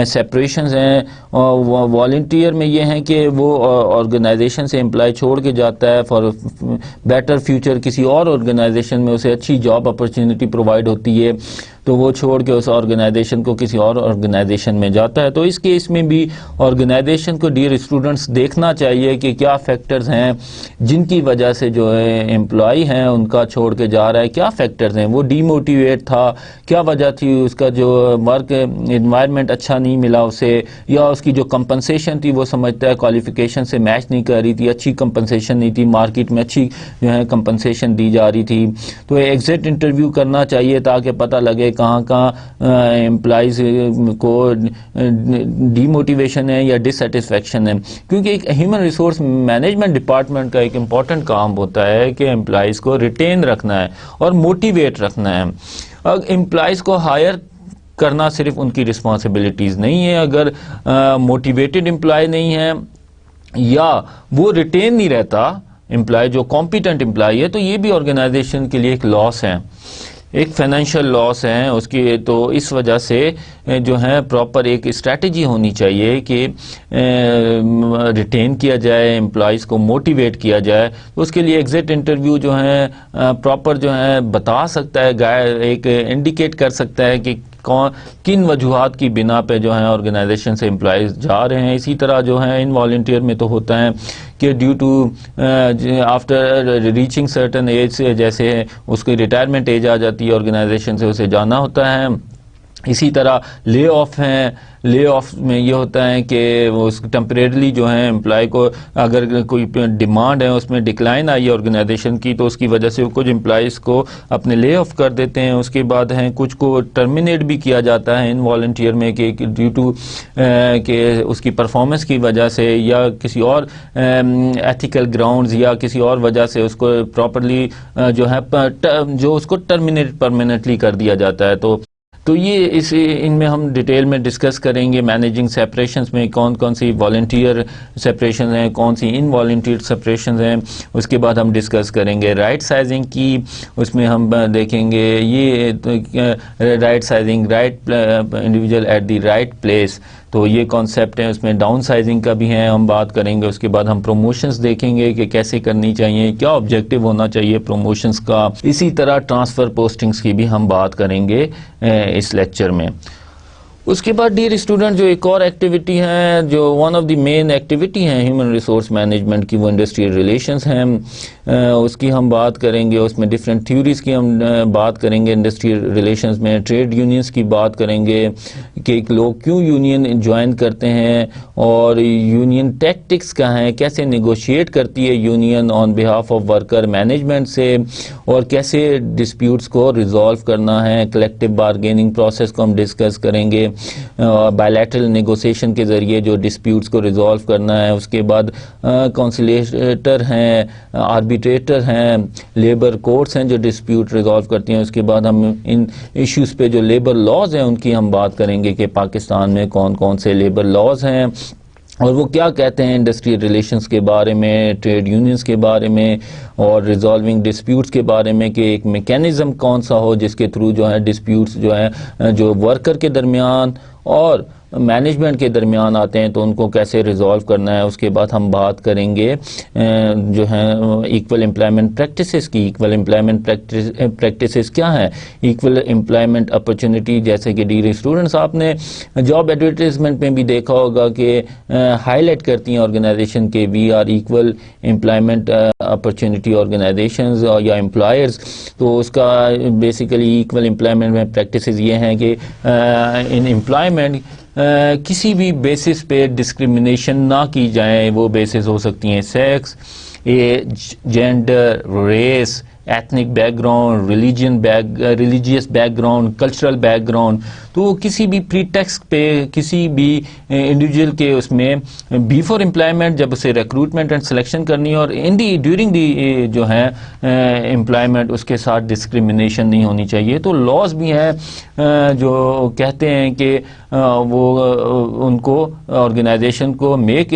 سپریشنز ہیں. والنٹیئر میں یہ ہیں کہ وہ آرگنائزیشن سے امپلائی چھوڑ کے جاتا ہے فار بیٹر فیوچر, کسی اور آرگنائزیشن میں اسے اچھی جاب اپرچونٹی پرووائڈ ہوتی ہے تو وہ چھوڑ کے اس آرگنائزیشن کو کسی اور آرگنائزیشن میں جاتا ہے. تو اس کیس میں بھی آرگنائزیشن کو ڈیئر اسٹوڈنٹس دیکھنا چاہیے کہ کیا فیکٹرز ہیں جن کی وجہ سے جو ہے امپلائی ہیں ان کا چھوڑ کے جا رہا ہے, کیا فیکٹرز ہیں, وہ ڈی موٹیویٹ تھا, کیا وجہ تھی, اس کا جو ورک انوائرمنٹ اچھا نہیں ملا اسے, یا اس کی جو کمپنسیشن تھی وہ سمجھتا ہے کوالیفیکیشن سے میچ نہیں کر رہی تھی, اچھی کمپنسیشن نہیں تھی, مارکیٹ میں اچھی جو ہے کمپنسیشن دی جا رہی تھی. تو ایگزٹ انٹرویو کرنا چاہیے تاکہ پتہ لگے کہاں امپلائیز کو ڈی موٹیویشن ہے یا ڈس سیٹسفیکشن ہے, کیونکہ ایک ہیومن ریسورس مینجمنٹ ڈپارٹمنٹ کا ایک امپورٹنٹ کام ہوتا ہے کہ امپلائیز کو ریٹین رکھنا ہے اور موٹیویٹ رکھنا ہے. امپلائیز کو ہائر کرنا صرف ان کی رسپانسبلٹیز نہیں ہے, اگر موٹیویٹڈ امپلائی نہیں ہے یا وہ ریٹین نہیں رہتا امپلائی جو کمپیٹنٹ امپلائی ہے, تو یہ بھی آرگنائزیشن کے لیے ایک لاس ہے, ایک فائنینشیل لاس ہے اس کی. تو اس وجہ سے جو ہے پراپر ایک اسٹریٹجی ہونی چاہیے کہ ریٹین کیا جائے, امپلائیز کو موٹیویٹ کیا جائے. تو اس کے لیے ایگزٹ انٹرویو جو ہے پراپر جو ہے بتا سکتا ہے, ایک انڈیکیٹ کر سکتا ہے کہ کن وجوہات کی بنا پہ جو ہیں آرگنائزیشن سے امپلائیز جا رہے ہیں. اسی طرح جو ہے ان والنٹیئر میں تو ہوتا ہے کہ due to after reaching certain age, جیسے اس کی ریٹائرمنٹ ایج آ جاتی ہے آرگنائزیشن سے اسے جانا ہوتا ہے. اسی طرح لے آف ہیں, لے آف میں یہ ہوتا ہے کہ وہ ٹیمپریرلی جو ہے امپلائی کو اگر کوئی ڈیمانڈ ہے اس میں ڈکلائن آئی ہے آرگنائزیشن کی تو اس کی وجہ سے کچھ امپلائیز کو اپنے لے آف کر دیتے ہیں. اس کے بعد ہیں کچھ کو ٹرمینیٹ بھی کیا جاتا ہے ان والنٹیئر میں کہ ڈیو ٹو کہ اس کی پرفارمنس کی وجہ سے یا کسی اور ایتھیکل گراؤنڈز یا کسی اور وجہ سے اس کو پراپرلی جو ہے جو اس کو ٹرمینیٹ پرماننٹلی کر دیا جاتا ہے. تو یہ ان میں ہم ڈیٹیل میں ڈسکس کریں گے مینیجنگ سپریشنز میں کون کون سی والنٹیئر سپریشنز ہیں, کون سی ان والنٹیئر سپریشنز ہیں. اس کے بعد ہم ڈسکس کریں گے رائٹ سائزنگ کی, اس میں ہم دیکھیں گے یہ right sizing, right individual at the right place, تو یہ کانسیپٹ ہیں. اس میں ڈاؤن سائزنگ کا بھی ہے, ہم بات کریں گے. اس کے بعد ہم پروموشنز دیکھیں گے کہ کیسے کرنی چاہیے, کیا آبجیکٹو ہونا چاہیے پروموشنز کا. اسی طرح ٹرانسفر پوسٹنگز کی بھی ہم بات کریں گے اس لیکچر میں. اس کے بعد ڈیئر اسٹوڈنٹ جو ایک اور ایکٹیویٹی ہے جو one of the main activity ہیں ہیومن ریسورس مینجمنٹ کی, وہ انڈسٹریل ریلیشنز ہیں. اس کی ہم بات کریں گے. اس میں ڈفرینٹ تھیوریز کی ہم بات کریں گے انڈسٹریل ریلیشنز میں. ٹریڈ یونینز کی بات کریں گے کہ لوگ کیوں یونین جوائن کرتے ہیں اور یونین ٹیکٹکس کیا ہیں, کیسے نیگوشیٹ کرتی ہے union on behalf of worker management سے, اور کیسے ڈسپیوٹس کو ریزالو کرنا ہے. کلیکٹیو بارگیننگ پروسیس کو ہم ڈسکس کریں گے, بائیلیٹرل نیگوسیشن کے ذریعے جو ڈسپیوٹس کو ریزالو کرنا ہے. اس کے بعد کونسلیٹر ہیں, آربیٹریٹر ہیں, لیبر کورٹس ہیں جو ڈسپیوٹ ریزالو کرتی ہیں. اس کے بعد ہم ان ایشوز پہ جو لیبر لاز ہیں ان کی ہم بات کریں گے کہ پاکستان میں کون کون سے لیبر لاز ہیں اور وہ کیا کہتے ہیں انڈسٹریل ریلیشنز کے بارے میں, ٹریڈ یونینز کے بارے میں اور ریزالونگ ڈسپیوٹس کے بارے میں, کہ ایک میکینزم کون سا ہو جس کے تھرو جو ہے ڈسپیوٹس جو ہیں جو ورکر کے درمیان اور مینجمنٹ کے درمیان آتے ہیں تو ان کو کیسے ریزالو کرنا ہے. اس کے بعد ہم بات کریں گے جو ہیں ایکول امپلائمنٹ پریکٹسز کی. ایکول امپلائمنٹ پریکٹسز کیا ہیں؟ ایکول امپلائمنٹ اپرچونٹی, جیسے کہ ڈیئر اسٹوڈنٹس آپ نے جاب ایڈورٹیزمنٹ میں بھی دیکھا ہوگا کہ ہائی لائٹ کرتی ہیں آرگنائزیشن کے we are equal employment opportunity organizations یا امپلائرز. تو اس کا بیسیکلی ایکول امپلائمنٹ میں پریکٹسز یہ ہیں کہ ان امپلائمنٹ کسی بھی بیسس پہ ڈسکریمنیشن نہ کی جائیں. وہ بیسس ہو سکتی ہیں sex, age, gender, race, ethnic background, religious background, cultural background. تو کسی بھی پری ٹیکسٹ پہ کسی بھی انڈیویجول کے اس میں بیفور امپلائمنٹ جب اسے ریکروٹمنٹ اینڈ سلیکشن کرنی ہے اور ڈیورنگ دی جو ہے امپلائمنٹ اس کے ساتھ ڈسکریمنیشن نہیں ہونی چاہیے. تو لاز بھی ہیں جو کہتے ہیں کہ وہ ان کو آرگنائزیشن کو میک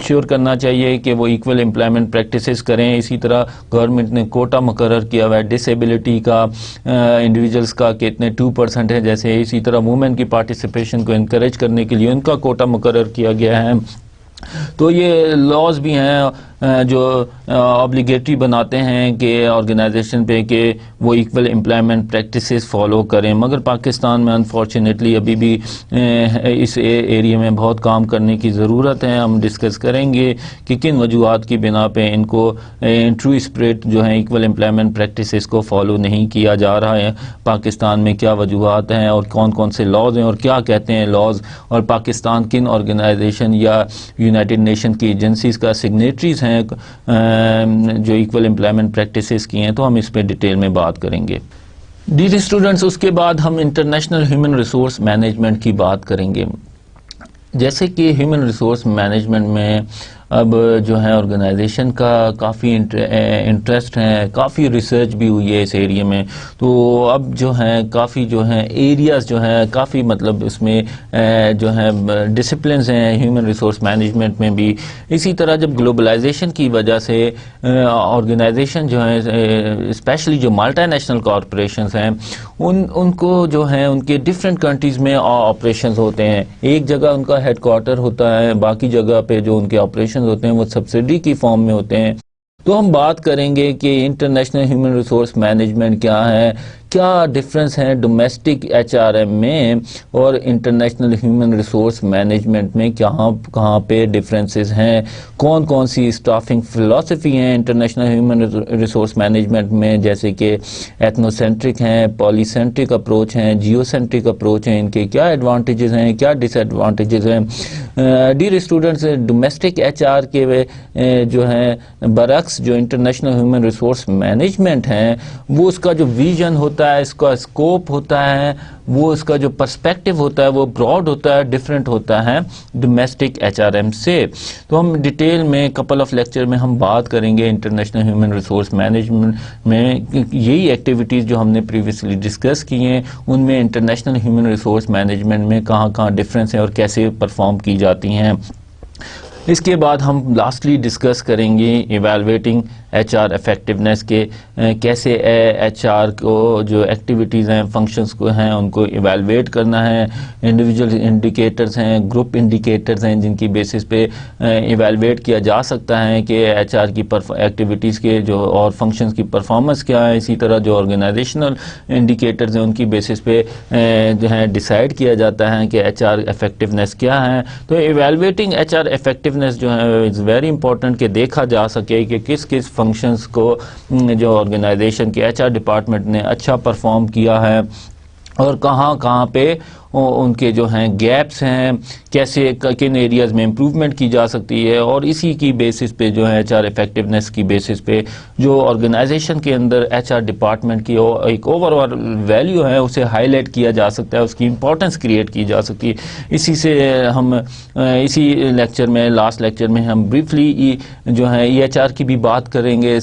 شیور کرنا چاہیے کہ وہ ایکول امپلائمنٹ پریکٹسز کریں. اسی طرح گورنمنٹ نے کوٹا مقرر کیا ہوا ہے ڈسیبلٹی کا, انڈیویجولس کا کہ اتنے 2% ہے جیسے. اسی طرح وومن کی پارٹیسپیشن کو انکریج کرنے کے لیے ان کا کوٹا مقرر کیا گیا ہے. تو یہ لاز بھی ہیں جو آبلیگیٹری بناتے ہیں کہ آرگنائزیشن پہ کہ وہ ایکول امپلائمنٹ پریکٹسز فالو کریں. مگر پاکستان میں انفارچونیٹلی ابھی بھی اس ایریا میں بہت کام کرنے کی ضرورت ہے. ہم ڈسکس کریں گے کہ کن وجوہات کی بنا پہ ان کو ٹرو اسپرٹ جو ہے ایکول امپلائمنٹ پریکٹسز کو فالو نہیں کیا جا رہا ہے پاکستان میں, کیا وجوہات ہیں اور کون کون سے لاز ہیں اور کیا کہتے ہیں لاز, اور پاکستان کن آرگنائزیشن یا یونائٹڈ نیشن کی ایجنسیز کا سگنیٹریز ہیں جو ایکول امپلائمنٹ پریکٹسز کی ہیں. تو ہم اس پہ ڈیٹیل میں بات کریں گے. ڈیئر اسٹوڈنٹس, اس کے بعد ہم انٹرنیشنل ہیومن ریسورس مینجمنٹ کی بات کریں گے. جیسے کہ ہیومن ریسورس مینجمنٹ میں اب جو ہے آرگنائزیشن کا کافی انٹرسٹ ہے, کافی ریسرچ بھی ہوئی ہے اس ایریا میں. تو اب جو ہے کافی جو ہیں ایریاز جو ہیں کافی مطلب اس میں جو ہے ڈسپلنز ہیں ہیومن ریسورس مینجمنٹ میں بھی. اسی طرح جب گلوبلائزیشن کی وجہ سے آرگنائزیشن جو ہیں اسپیشلی جو ملٹی نیشنل کارپوریشنز ہیں ان کو جو ہیں ان کے ڈفرینٹ کنٹریز میں آپریشنز ہوتے ہیں. ایک جگہ ان کا ہیڈ کوارٹر ہوتا ہے, باقی جگہ پہ جو ان کے آپریشن ہوتے ہیں وہ سبسڈی کی فارم میں ہوتے ہیں. تو ہم بات کریں گے کہ انٹرنیشنل ہیومن ریسورس مینجمنٹ کیا ہے, کیا ڈفرینس ہے ڈومیسٹک ایچ آر ایم میں اور انٹرنیشنل ہیومن ریسورس مینجمنٹ میں, کہاں پہ ڈفرینسز ہیں, کون کون سی اسٹافنگ فلاسفی ہیں انٹرنیشنل ہیومن ریسورس مینجمنٹ میں, جیسے کہ ایتھنو سینٹرک ہیں, پالی سینٹرک اپروچ ہیں, جیو سینٹرک اپروچ ہیں, ان کے کیا ایڈوانٹیجز ہیں, کیا ڈس ایڈوانٹیجز ہیں. Dear students, domestic H R کے جو ہیں برعکس جو انٹرنیشنل ہیومن ریسورس مینجمنٹ ہیں وہ اس کا جو ویژن ہوتا ہے, اس کا اسکوپ ہوتا ہے, وہ اس کا جو پرسپیکٹو ہوتا ہے وہ براڈ ہوتا ہے, ڈفرینٹ ہوتا ہے ڈومیسٹک ایچ آر ایم سے. تو ہم ڈیٹیل میں کپل آف لیکچر میں ہم بات کریں گے انٹرنیشنل ہیومن ریسورس مینجمنٹ میں یہی ایکٹیویٹیز جو ہم نے پریویسلی ڈسکس کی ہیں ان میں انٹرنیشنل ہیومن ریسورس مینجمنٹ میں کہاں ڈفرینس ہے اور کیسے پرفارم کی جاتی ہیں. اس کے بعد ہم لاسٹلی ڈسکس کریں گے ایویلویٹنگ ایچ آر افیکٹونیس کے, کیسے ایچ آر کو جو ایکٹیویٹیز ہیں فنکشنز کو ہیں ان کو ایویلویٹ کرنا ہے. انڈیویجول انڈیکیٹرز ہیں, گروپ انڈیکیٹرز ہیں جن کی بیسس پہ ایویلویٹ کیا جا سکتا ہے کہ ایچ آر کی ایکٹیویٹیز کے جو اور فنکشنز کی پرفارمنس کیا ہے. اسی طرح جو آرگنائزیشنل انڈیکیٹرز ہیں ان کی بیسس پہ جو ہے ڈیسائیڈ کیا جاتا ہے کہ ایچ آر افیکٹونیس کیا ہے. تو ایویلویٹنگ ایچ آر افیکٹونیس جو ہے اٹس ویری امپورٹنٹ کہ دیکھا جا سکے کہ کس فنکشنز کو جو آرگنائزیشن کے ایچ آر ڈپارٹمنٹ نے اچھا پرفارم کیا ہے اور کہاں پہ ان کے جو ہیں گیپس ہیں, کیسے کن ایریاز میں امپروومنٹ کی جا سکتی ہے. اور اسی کی بیسس پہ جو ہے ایچ آر افیکٹونیس کی بیسس پہ جو آرگنائزیشن کے اندر ایچ آر ڈپارٹمنٹ کی ایک اوور آل ویلیو ہے اسے ہائی لائٹ کیا جا سکتا ہے, اس کی امپورٹنس کریٹ کی جا سکتی ہے. اسی سے ہم اسی لیکچر میں لاسٹ لیکچر میں ہم بریفلی جو ہے ای ایچ آر کی بھی بات کریں گے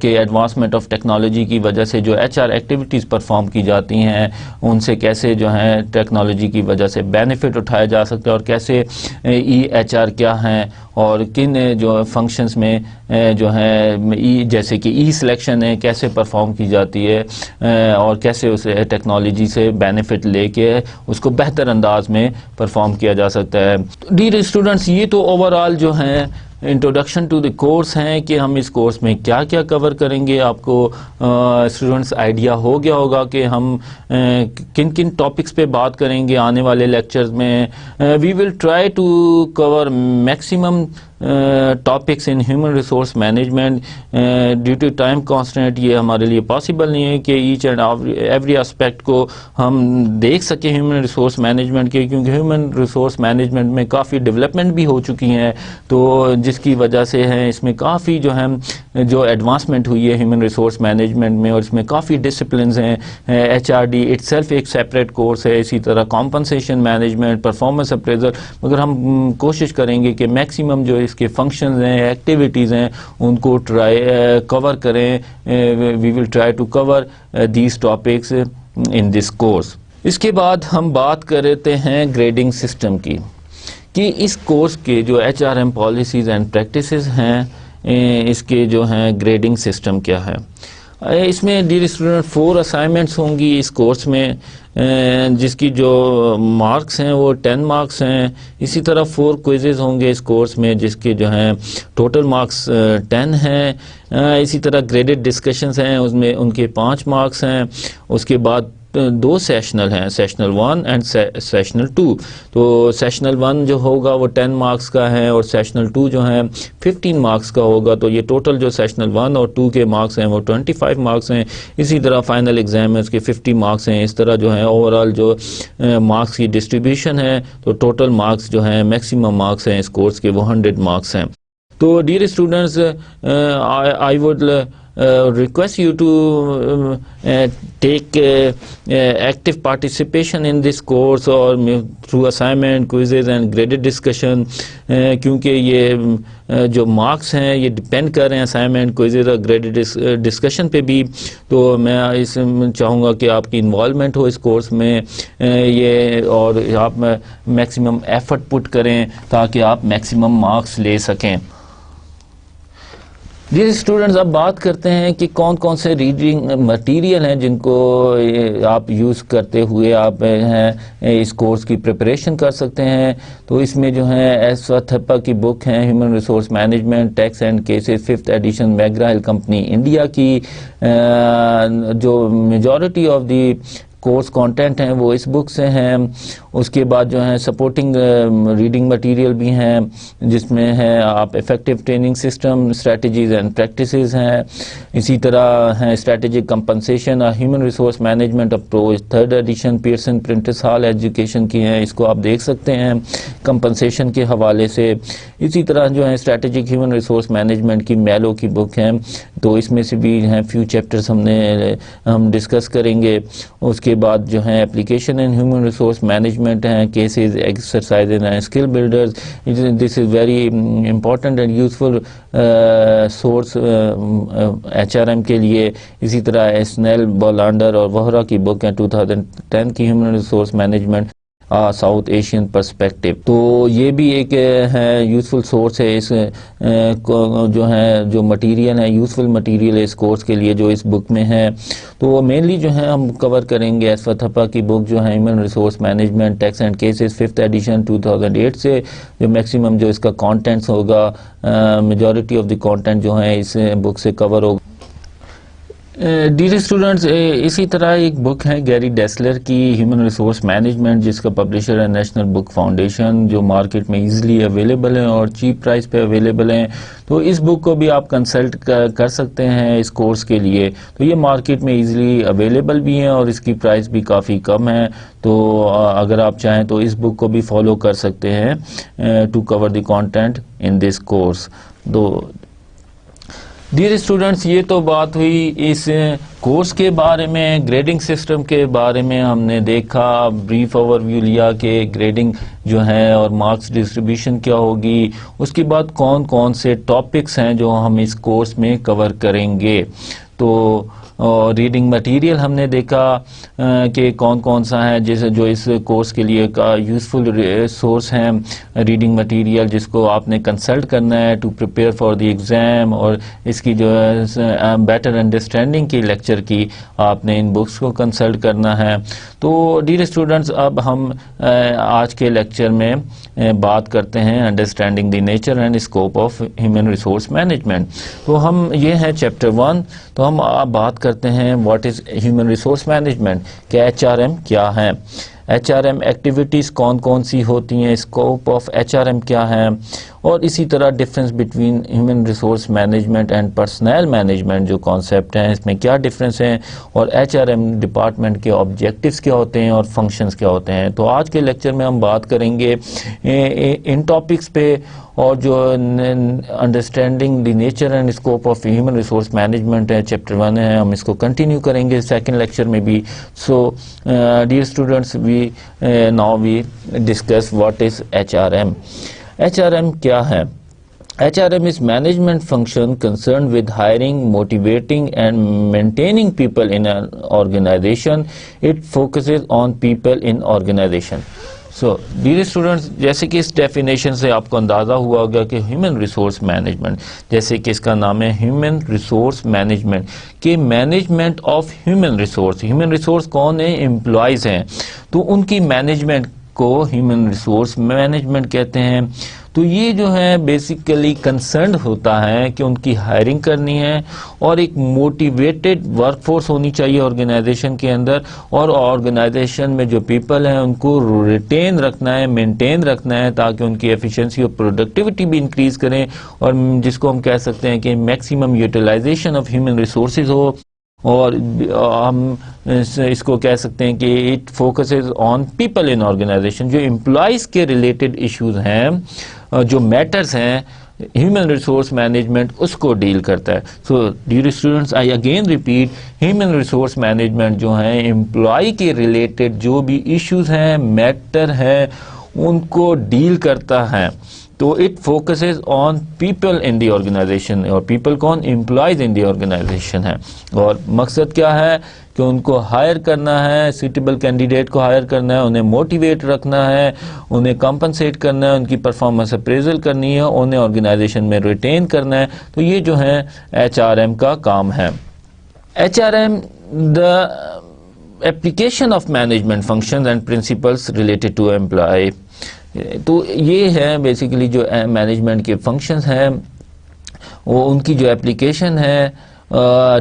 کہ ایڈوانسمنٹ آف ٹیکنالوجی کی وجہ سے جو ایچ آر ایکٹیویٹیز پرفارم کی جاتی ہیں ان سے کیسے جو ہیں ٹیکنالوجی کی وجہ سے بینیفٹ اٹھایا جا سکتا ہے اور کیسے ای ایچ آر کیا ہیں اور کن جو فنکشنز میں جو ہے جیسے کہ ای سلیکشن ہے کیسے پرفارم کی جاتی ہے اور کیسے اسے ٹیکنالوجی سے بینیفٹ لے کے اس کو بہتر انداز میں پرفارم کیا جا سکتا ہے. ڈیئر اسٹوڈنٹس, یہ تو اوور آل جو ہیں انٹروڈکشن ٹو دی کورس ہیں کہ ہم اس کورس میں کیا کور کریں گے. آپ کو اسٹوڈنٹس آئیڈیا ہو گیا ہوگا کہ ہم کن ٹاپکس پہ بات کریں گے آنے والے لیکچرز میں. We will try to cover maximum topics in human resource management. Due to time constant یہ ہمارے لیے پاسبل نہیں ہے کہ ایچ اینڈ ایوری اسپیکٹ کو ہم دیکھ سکیں ہیومن ریسورس مینجمنٹ کے, کیونکہ ہیومن ریسورس مینجمنٹ میں کافی ڈیولپمنٹ بھی ہو چکی ہیں, تو جس کی وجہ سے ہے اس میں کافی جو ایڈوانسمنٹ ہوئی ہے ہیومن ریسورس مینجمنٹ میں, اور اس میں کافی ڈسپلنز ہیں. H R D itself ایک سیپریٹ کورس ہے, اسی طرح کمپنسیشن مینجمنٹ, پرفارمنس اپریزل. مگر ہم کوشش کریں گے کہ میکسیمم جو اس کے فنکشنز ہیں, ایکٹیویٹیز ہیں, ان کو کور کریں. We will try to cover these topics in this course. اس کے بعد ہم بات کرتے ہیں گریڈنگ سسٹم کی, کہ اس کورس کے جو H R M policies and practices ہیں, اس کے جو ہیں گریڈنگ سسٹم کیا ہے. اس میں ڈیئر اسٹوڈنٹ 4 اسائنمنٹس ہوں گی اس کورس میں, جس کی جو مارکس ہیں وہ 10 مارکس ہیں. اسی طرح 4 کوئزز ہوں گے اس کورس میں, جس کے جو ہیں ٹوٹل مارکس 10 ہیں. اسی طرح گریڈڈ ڈسکشنز ہیں, اس میں ان کے 5 مارکس ہیں. اس کے بعد 2 سیشنل ہیں, سیشنل 1 اینڈ سیشنل 2. تو سیشنل 1 جو ہوگا وہ 10 مارکس کا ہے, اور سیشنل 2 جو ہے 15 مارکس کا ہوگا. تو یہ ٹوٹل جو سیشنل 1 اور 2 کے مارکس ہیں وہ 25 مارکس ہیں. اسی طرح فائنل ایگزام میں اس کے 50 مارکس ہیں. اس طرح جو ہے اوور آل جو مارکس کی ڈسٹریبیوشن ہے, تو ٹوٹل مارکس جو ہیں میکسیمم مارکس ہیں اس کورس کے وہ 100 مارکس ہیں. تو dear students, I would request you to take active participation in this course or through assignment, quizzes and graded discussion, کیونکہ یہ جو مارکس ہیں یہ ڈپینڈ کر رہے ہیں اسائنمنٹ, کوئزز اور گریڈڈ ڈسکشن پہ بھی. تو میں اس چاہوں گا کہ آپ کی انوالومنٹ ہو اس کورس میں یہ, اور آپ میکسیمم ایفرٹ پٹ کریں تاکہ آپ میکسیمم مارکس لے سکیں. ڈیئر اسٹوڈنٹس, اب بات کرتے ہیں کہ کون کون سے ریڈنگ مٹیریل ہیں جن کو آپ یوز کرتے ہوئے آپ اس کورس کی پریپریشن کر سکتے ہیں. تو اس میں جو ہیں ایسواتھپا کی بک ہیں, human resource management texts and cases 5th edition, McGraw Hill company India کی. جو majority of the course content ہیں وہ اس بک سے ہیں. اس کے بعد جو ہیں سپورٹنگ ریڈنگ مٹیریل بھی ہیں, جس میں ہے آپ effective training system, strategies and practices ہیں. اسی طرح ہیں strategic compensation, human resource management approach 3rd edition, Pearson Prentice Hall education کی ہیں. اس کو آپ دیکھ سکتے ہیں کمپنسیشن کے حوالے سے. اسی طرح جو ہے اسٹریٹجک ہیومن ریسورس مینجمنٹ کی میلو کی بک ہیں, تو اس میں سے بھی ہیں فیو چیپٹرز ہم ڈسکس کریں گے. اس کے بعد جو ہیں application in human resource management ہیں, cases, exercise and skill builders. This is very important and useful source H R M کے لیے. اسی طرح اسنیل, بولانڈر اور وہرا کی بک ہیں 2010 کی human resource management south Asian perspective. تو یہ بھی ایک ہے یوزفل سورس ہے. اس جو ہے جو مٹیریل ہے یوزفل مٹیریل ہے اس کورس کے لیے جو اس بک میں ہے. تو مینلی جو ہے ہم کور کریں گے ایسواتھپا کی بک جو ہے human resource management texts and cases 5th edition 2008 سے. جو میکسیمم جو اس کا کانٹینٹس ہوگا, میجورٹی آف دی کانٹینٹ جو ہے اس بک سے کور ہوگا. ڈیئر اسٹوڈنٹس, اسی طرح ایک بک ہے گیری ڈیسلر کی ہیومن ریسورس مینجمنٹ, جس کا پبلشر ہے نیشنل بک فاؤنڈیشن, جو مارکیٹ میں ایزلی اویلیبل ہیں اور چیپ پرائز پہ اویلیبل ہیں. تو اس بک کو بھی آپ کنسلٹ کر سکتے ہیں اس کورس کے لیے. تو یہ مارکیٹ میں ایزلی اویلیبل بھی ہیں اور اس کی پرائز بھی کافی کم ہے. تو اگر آپ چاہیں تو اس بک کو بھی فالو کر سکتے ہیں to cover the content in this course. Dear students, یہ تو بات ہوئی اس کورس کے بارے میں. گریڈنگ سسٹم کے بارے میں ہم نے دیکھا, بریف اوور ویو لیا کہ گریڈنگ جو ہے اور مارکس ڈسٹریبیوشن کیا ہوگی. اس کے بعد کون کون سے ٹاپکس ہیں جو ہم اس کورس میں کور کریں گے. تو ریڈنگ مٹیریل ہم نے دیکھا کہ کون کون سا ہے جیسے جو اس کورس کے لیے کا یوزفل سورس ہیں ریڈنگ مٹیریل, جس کو آپ نے کنسلٹ کرنا ہے to prepare for the exam, اور اس کی جو ہے بیٹر انڈرسٹینڈنگ کی لیکچر کی آپ نے ان بکس کو کنسلٹ کرنا ہے. تو ڈیئر اسٹوڈنٹس, اب ہم آج کے لیکچر میں بات کرتے ہیں understanding the nature and scope of human resource management. تو ہم یہ ہیں چیپٹر 1. تو ہم آپ بات کرتے ہیں what is human resource management, کہ ایچ آر ایم کیا ہے. ایچ آر ایم ایکٹیویٹیز کون کون سی ہوتی ہیں, scope of H R M کیا ہے, اور اسی طرح difference between human resource management and personnel management جو کانسیپٹ ہیں اس میں کیا ڈفرینس ہیں, اور ایچ آر ایم ڈپارٹمنٹ کے آبجیکٹیوز کیا ہوتے ہیں اور فنکشنز کیا ہوتے ہیں. تو آج کے لیکچر میں ہم بات کریں گے ان ٹاپکس پہ, اور جو understanding the nature and scope of human resource management ہے, چیپٹر 1 ہے, ہم اس کو کنٹینیو کریں گے سیکنڈ لیکچر میں بھی. So dear students, now we discuss what is H R M. H R M کیا ہے؟ HRM is management function concerned with hiring, motivating and maintaining people in an organization. It focuses on people in organization. So, dear students, جیسے کہ اس definition سے آپ کو اندازہ ہوا ہوگا کہ ہیومن ریسورس مینجمنٹ, جیسے کہ اس کا نام ہے ہیومن ریسورس مینجمنٹ, کہ management of human resource. Human resource کون ہیں؟ امپلائیز ہیں, تو ان کی مینجمنٹ کو ہیومن ریسورس مینجمنٹ کہتے ہیں. تو یہ جو ہے بیسیکلی کنسرنڈ ہوتا ہے کہ ان کی ہائرنگ کرنی ہے, اور ایک موٹیویٹڈ ورک فورس ہونی چاہیے آرگنائزیشن کے اندر, اور آرگنائزیشن میں جو پیپل ہیں ان کو ریٹین رکھنا ہے, مینٹین رکھنا ہے, تاکہ ان کی ایفیشنسی اور پروڈکٹیوٹی بھی انکریز کریں, اور جس کو ہم کہہ سکتے ہیں کہ maximum utilisation of human resources ہو. اور ہم اس کو کہہ سکتے ہیں کہ it focuses on people in organisation. جو امپلائیز کے ریلیٹڈ ایشوز ہیں, جو میٹرز ہیں, ہیومن ریسورس مینجمنٹ اس کو ڈیل کرتا ہے. سو dear students, I again repeat, human resource management جو ہیں امپلائی کے ریلیٹڈ جو بھی ایشوز ہیں, میٹر ہیں, ان کو ڈیل کرتا ہے. تو it focuses on people in the organization, اور پیپل کون؟ امپلائیز ان دی آرگنائزیشن ہے. اور مقصد کیا ہے کہ ان کو ہائر کرنا ہے, سیٹیبل کینڈیڈیٹ کو ہائر کرنا ہے, انہیں موٹیویٹ رکھنا ہے, انہیں کمپنسیٹ کرنا ہے, ان کی پرفارمنس اپریزل کرنی ہے, انہیں آرگنائزیشن میں ریٹین کرنا ہے. تو یہ جو ہے ایچ آر ایم کا کام ہے. H R M, the application of management functions and principles related to employee. تو یہ ہے بیسیکلی جو مینجمنٹ کے فنکشنز ہیں, وہ ان کی جو اپلیکیشن ہے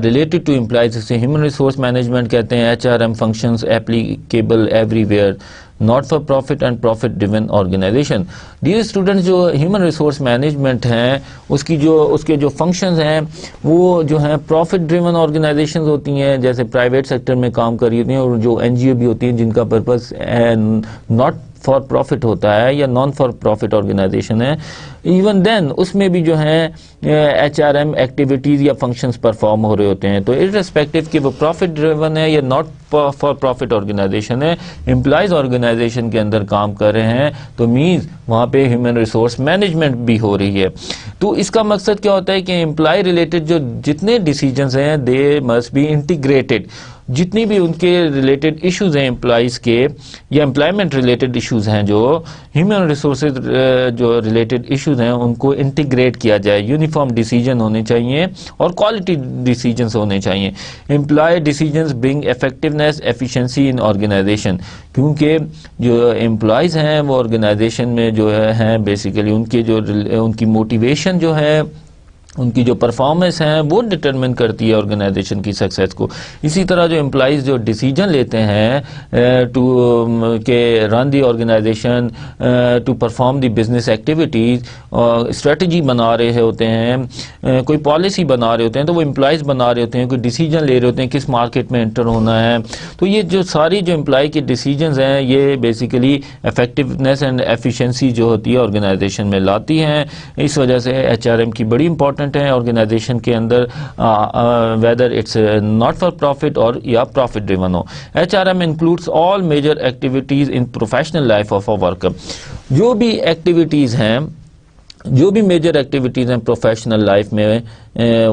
ریلیٹڈ ٹو امپلائیز, اسے ہیومن ریسورس مینجمنٹ کہتے ہیں. H R M functions applicable everywhere, not for profit and profit driven organization. Dear students, جو ہیومن ریسورس مینجمنٹ ہیں اس کے جو فنکشنز ہیں وہ جو ہیں پروفٹ ڈریون آرگنائزیشنز ہوتی ہیں, جیسے پرائیویٹ سیکٹر میں کام کر رہی ہوتی ہیں, اور جو این جی او بھی ہوتی ہیں جن کا پرپز ناٹ فار پروفٹ ہوتا ہے یا نان فار پروفٹ آرگنائزیشن ہے. ایون دین اس میں بھی جو ہیں ایچ آر ایم ایکٹیویٹیز یا فنکشنز پرفارم ہو رہے ہوتے ہیں. تو ارسپیکٹو کہ وہ پروفٹ ڈریون ہے یا ناٹ فار پروفٹ آرگنائزیشن ہے, امپلائیز آرگنائزیشن کے اندر کام کر رہے ہیں, تو مینز وہاں پہ ہیومن ریسورس مینجمنٹ بھی ہو رہی ہے. تو اس کا مقصد کیا ہوتا ہے کہ امپلائی ریلیٹڈ جو جتنے ڈیسیجنز ہیں دے مسٹ بی انٹیگریٹڈ. جتنی بھی ان کے ریلیٹڈ ایشوز ہیں امپلائیز کے, یا امپلائمنٹ ریلیٹڈ ایشوز ہیں, جو ہیومن ریسورسز جو ریلیٹڈ ایشوز ہیں, ان کو انٹیگریٹ کیا جائے. یونیفارم ڈیسیجن ہونے چاہیے اور کوالٹی ڈیسیجنز ہونے چاہیے. Employee decisions bring effectiveness efficiency in organization, کیونکہ جو امپلائیز ہیں وہ آرگنائزیشن میں جو ہیں بیسیکلی ان کی موٹیویشن جو ہے, ان کی جو پرفارمنس ہیں وہ ڈٹرمن کرتی ہے آرگنائزیشن کی سکسیس کو. اسی طرح جو امپلائیز جو ڈیسیجن لیتے ہیں کہ run the organisation, to perform the business activities, strategy بنا رہے ہوتے ہیں, کوئی پالیسی بنا رہے ہوتے ہیں, تو وہ امپلائیز بنا رہے ہوتے ہیں, کوئی ڈیسیجن لے رہے ہوتے ہیں کس مارکیٹ میں انٹر ہونا ہے. تو یہ جو ساری جو امپلائی کی ڈیسیجنز ہیں یہ بیسیکلی افیکٹونیس اینڈ ایفیشنسی جو ہوتی ہے آرگنائزیشن میں لاتی ہیں. اس وجہ سے ایچ آر ایم کی بڑی امپورٹنٹ ہے آرگنائزیشن کے اندر, whether it's not for profit اور یا پروفٹ ڈریون ہو. H R M includes all major activities in professional life of a worker. جو بھی ایکٹیویٹیز ہیں, جو بھی میجر ایکٹیویٹیز ہیں پروفیشنل لائف میں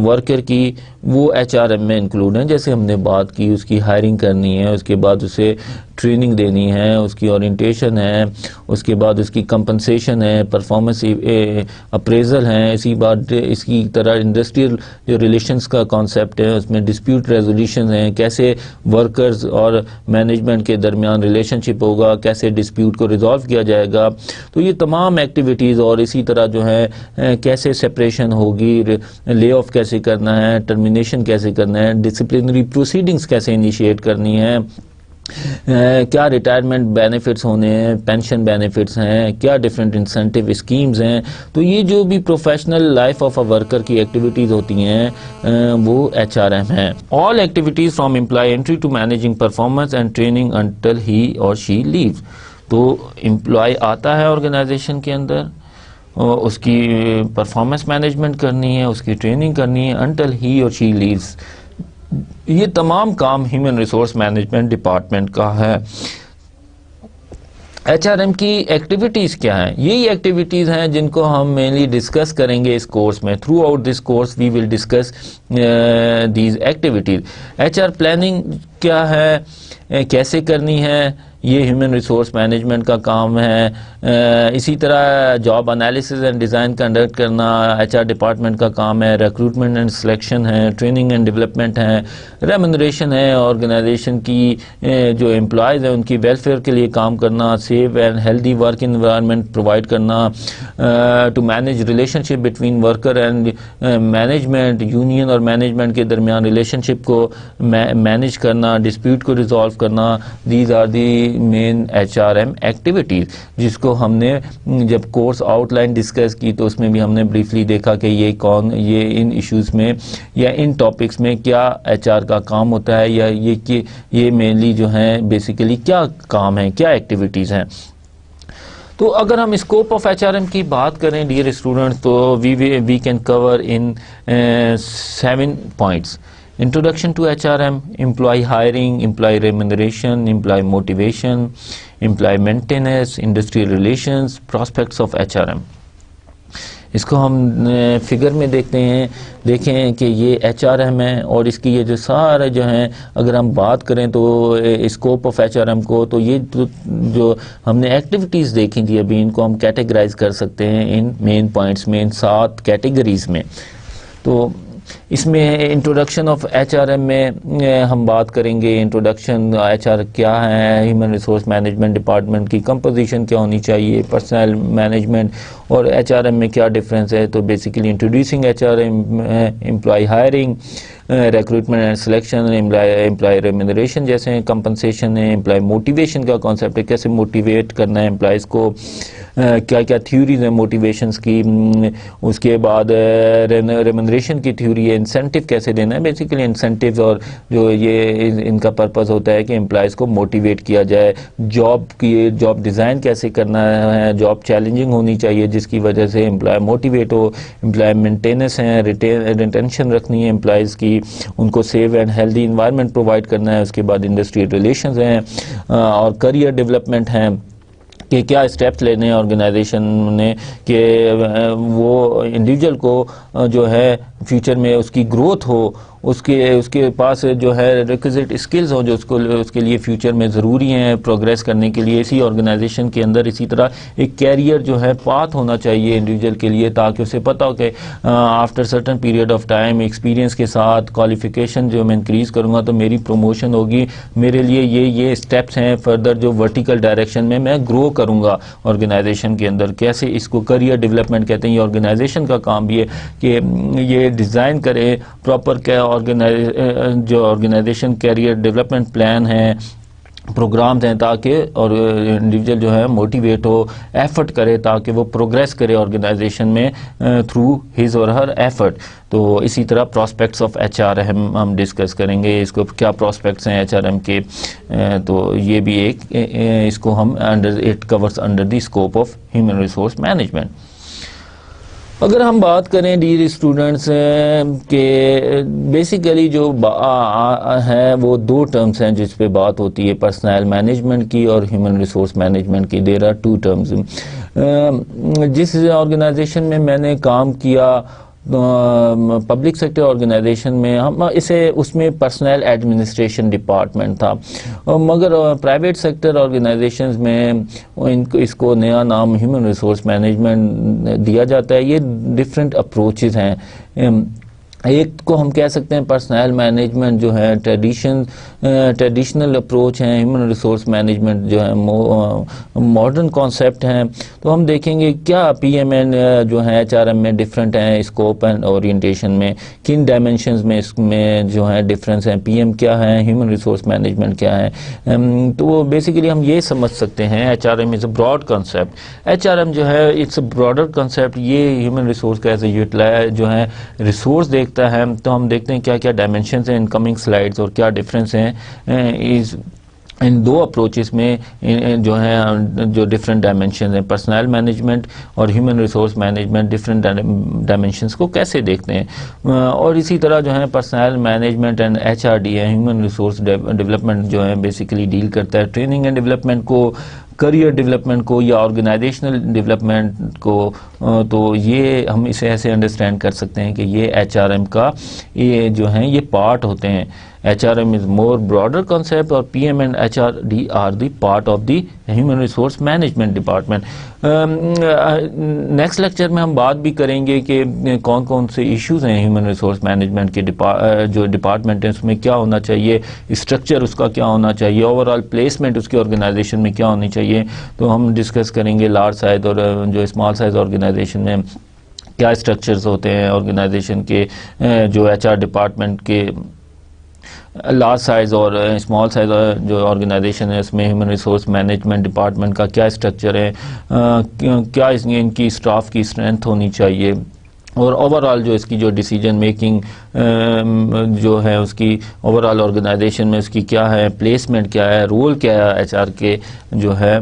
ورکر کی, وہ ایچ آر ایم میں انکلوڈ ہیں. جیسے ہم نے بات کی, اس کی ہائرنگ کرنی ہے, اس کے بعد اسے ٹریننگ دینی ہے, اس کی اورینٹیشن ہے, اس کے بعد اس کی کمپنسیشن ہے, پرفارمنس اپریزل ہیں. اسی بات اس کی طرح انڈسٹریل جو ریلیشنز کا کانسیپٹ ہے اس میں ڈسپیوٹ ریزولیوشن ہیں, کیسے ورکرز اور مینجمنٹ کے درمیان ریلیشن شپ ہوگا, کیسے ڈسپیوٹ کو ریزالو کیا جائے گا. تو یہ تمام ایکٹیویٹیز, اور اسی طرح جو ہے کیسے سپریشن ہوگی, لے آف کیسے کرنا ہے, ٹرمینیشن کیسے کرنا ہے, ڈسپلنری پروسیڈنگز کیسے انیشیٹ کرنی ہے, کیا ریٹائرمنٹ بینیفٹس ہونے ہیں، پینشن بینیفٹس ہیں، کیا ڈفرینٹ انسینٹیو اسکیمز ہیں. تو یہ جو بھی professional life of a worker کی ایکٹیویٹیز ہوتی ہیں وہ ایچ آر ایم ہیں. All activities from employee entry to managing performance and training until he اور شی لیوز. تو امپلائی آتا ہے آرگنائزیشن کے اندر، اس کی پرفارمنس مینجمنٹ کرنی ہے، اس کی ٹریننگ کرنی ہے انٹل ہی اور شی لیوز. یہ تمام کام ہیومن ریسورس مینجمنٹ ڈپارٹمنٹ کا ہے. ایچ آر ایم کی ایکٹیویٹیز کیا ہیں؟ یہی ایکٹیویٹیز ہیں جن کو ہم مینلی ڈسکس کریں گے اس کورس میں. Throughout this course we will discuss these activities. H R planning کیا ہے، کیسے کرنی ہے، یہ ہیومن ریسورس مینجمنٹ کا کام ہے. اسی طرح job analysis and design conduct کرنا ایچ آر ڈپارٹمنٹ کا کام ہے. ریکروٹمنٹ اینڈ سلیکشن ہے، ٹریننگ اینڈ ڈیولپمنٹ ہے، ریمونریشن ہے، آرگنائزیشن کی جو امپلائیز ہیں ان کی ویلفیئر کے لیے کام کرنا، safe and healthy work environment provide کرنا، to manage relationship between worker and management, union اور مینجمنٹ کے درمیان ریلیشن شپ کو مینیج کرنا، ڈسپیوٹ کو ریزالو کرنا. These are the main H R M activities, جس کو ہم نے جب کورس آؤٹ لائن ڈسکس کی تو اس میں بھی ہم نے بریفلی دیکھا کہ یہ ان ایشوز میں یا ان ٹاپکس میں کیا ایچ آر کا کام ہوتا ہے، یا یہ مینلی جو ہیں بیسیکلی کیا کام ہے، کیا ایکٹیویٹیز ہیں. تو اگر ہم scope of H R M کی بات کریں ڈیئر اسٹوڈنٹ، تو we can cover in 7 points. Introduction to HRM, employee hiring, employee remuneration, employee motivation, employee maintenance, industry relations, prospects of HRM. اس کو ہم فگر میں دیکھیں کہ یہ ایچ آر ایم ہے، اور اس کی یہ جو سارے جو ہیں اگر ہم بات کریں تو scope of H R M کو، تو یہ جو ہم نے ایکٹیویٹیز دیکھی تھی ابھی، ان کو ہم کیٹیگرائز کر سکتے ہیں ان مین پوائنٹس میں، ان 7 کیٹیگریز میں. تو اس میں introduction of H R M میں ہم بات کریں گے. انٹروڈکشن ایچ آر کیا ہے، ہیومن ریسورس مینجمنٹ ڈپارٹمنٹ کی کمپوزیشن کیا ہونی چاہیے، پرسنل مینجمنٹ اور ایچ آر ایم میں کیا ڈفرینس ہے. تو basically introducing H R M, employee hiring, recruitment and selection, employee remuneration جیسے ہیں، کمپنسیشن ہے، امپلائی موٹیویشن کا کانسیپٹ ہے، کیسے موٹیویٹ کرنا ہے امپلائیز کو، کیا کیا تھیوریز ہیں موٹیویشنس کی. اس کے بعد ریمونریشن کی تھیوری ہے، انسینٹیو کیسے دینا ہے. بیسیکلی انسینٹیوز اور جو یہ ان کا پرپز ہوتا ہے کہ امپلائیز کو موٹیویٹ کیا جائے. جاب ڈیزائن کیسے کرنا ہے، جاب چیلنجنگ ہونی چاہیے جس کی وجہ سے امپلائی موٹیویٹ ہو. امپلائی مینٹیننس ہے، ریٹینشن رکھنی ہے امپلائیز کی، ان کو safe and healthy environment provide کرنا ہے. اس کے بعد انڈسٹری ریلیشنز ہیں اور کریئر ڈیولپمنٹ ہیں کہ کیا اسٹیپس لینے ہیں آرگنائزیشن نے کہ وہ انڈیویجول کو جو ہے فیوچر میں اس کی گروتھ ہو، اس کے پاس جو ہے ریکوزٹ اسکلز ہوں جو اس کے لیے فیوچر میں ضروری ہیں پروگریس کرنے کے لیے اسی آرگنائزیشن کے اندر. اسی طرح ایک کیریئر جو ہے پاتھ ہونا چاہیے انڈیویجول کے لیے، تاکہ اسے پتہ ہو کہ after certain period of time experience کے ساتھ کوالیفیکیشن جو میں انکریز کروں گا تو میری پروموشن ہوگی، میرے لیے یہ اسٹیپس ہیں فردر جو ورٹیکل ڈائریکشن میں گرو کروں گا آرگنائزیشن کے اندر. کیسے اس کو کریئر ڈیولپمنٹ کہتے ہیں. یہ آرگنائزیشن کا کام بھی ہے کہ یہ ڈیزائن کرے پراپر جو آرگنائزیشن کیریئر ڈیولپمنٹ پلان ہے، پروگرامز ہیں، تاکہ اور انڈیویجول جو ہے موٹیویٹ ہو، ایفرٹ کرے تاکہ وہ پروگریس کرے آرگنائزیشن میں through his or Hare effort. تو اسی طرح پراسپیکٹس آف ایچ آر ہم ڈسکس کریں گے. اس کو کیا پراسپیکٹس ہیں ایچ آر ایم کے، تو یہ بھی ایک اس کو ہم it course under the scope of human resource management. اگر ہم بات کریں ڈیئر اسٹوڈنٹس کہ بیسیکلی جو ہے وہ 2 ٹرمز ہیں جس پہ بات ہوتی ہے، پرسنل مینجمنٹ کی اور ہیومن ریسورس مینجمنٹ کی. There are 2 terms. جس آرگنائزیشن میں میں نے کام کیا پبلک سیکٹر آرگنائزیشن میں، اس میں پرسنل ایڈمنسٹریشن ڈپارٹمنٹ تھا، مگر پرائیویٹ سیکٹر آرگنائزیشنز میں اس کو نیا نام ہیومن ریسورس مینجمنٹ دیا جاتا ہے. یہ ڈفرینٹ اپروچز ہیں. ایک کو ہم کہہ سکتے ہیں پرسنل مینجمنٹ جو ہے ٹریڈیشنل اپروچ ہیں، ہیومن ریسورس مینجمنٹ جو ہے ماڈرن کانسیپٹ ہیں. تو ہم دیکھیں گے کیا پی ایم این جو ہے ایچ آر ایم میں ڈفرینٹ ہیں اسکوپ اینڈ اورینٹیشن میں، کن ڈائمینشنز میں اس میں جو ہے ڈفرینس ہیں، پی ایم کیا ہے، ہیومن ریسورس مینجمنٹ کیا ہے. تو بیسیکلی ہم یہ سمجھ سکتے ہیں H R M is a broad concept. H R M جو ہے اٹس اے براڈر کنسیپٹ، یہ ہیومن ریسورس کا ایز اے یوٹیلائز جو ہے ریسورس دیکھتا ہے. تو ہم دیکھتے ہیں کیا کیا ڈائمینشنز ہیں ان کمنگ سلائیڈز اور کیا ڈفرینس ہیں ان دو اپروچز میں جو ہیں جو ڈفرینٹ ڈائمینشنز ہیں. پرسنل مینجمنٹ اور human resource management different dimensions کو کیسے دیکھتے ہیں. اور اسی طرح جو ہے personnel management and H R D ہے، ہیومن ریسورس ڈیولپمنٹ جو ہے بیسیکلی ڈیل کرتا ہے ٹریننگ اینڈ ڈیولپمنٹ کو، کریئر ڈیولپمنٹ کو یا آرگنائزیشنل ڈیولپمنٹ کو. تو یہ ہم اسے ایسے انڈرسٹینڈ کر سکتے ہیں کہ یہ ایچ آر ایم کا یہ جو ہیں یہ پارٹ ہوتے ہیں. H R M is more broader concept اور P M and H R D are the part of the human resource management department. Next lecture میں ہم بات بھی کریں گے کہ کون کون سے ایشوز ہیں ہیومن ریسورس مینجمنٹ کے جو ڈپارٹمنٹ ہیں اس میں کیا ہونا چاہیے، اسٹرکچر اس کا کیا ہونا چاہیے، اوور آل پلیسمنٹ اس کی آرگنائزیشن میں کیا ہونی چاہیے. تو ہم ڈسکس کریں گے لارج سائز اور جو اسمال سائز آرگنائزیشن میں کیا اسٹرکچرز ہوتے ہیں آرگنائزیشن کے، جو ایچ آر ڈپارٹمنٹ کے لارج سائز اور اسمال سائز جو آرگنائزیشن ہے اس میں ہیومن ریسورس مینجمنٹ ڈپارٹمنٹ کا کیا اسٹرکچر ہے، کیا ان کی اسٹاف کی اسٹرینتھ ہونی چاہیے، اور اوور آل جو اس کی جو ڈیسیجن میکنگ جو ہے اس کی اوور آل آرگنائزیشن میں اس کی کیا ہے، پلیسمنٹ کیا ہے، رول کیا ہے ایچ آر کے جو ہے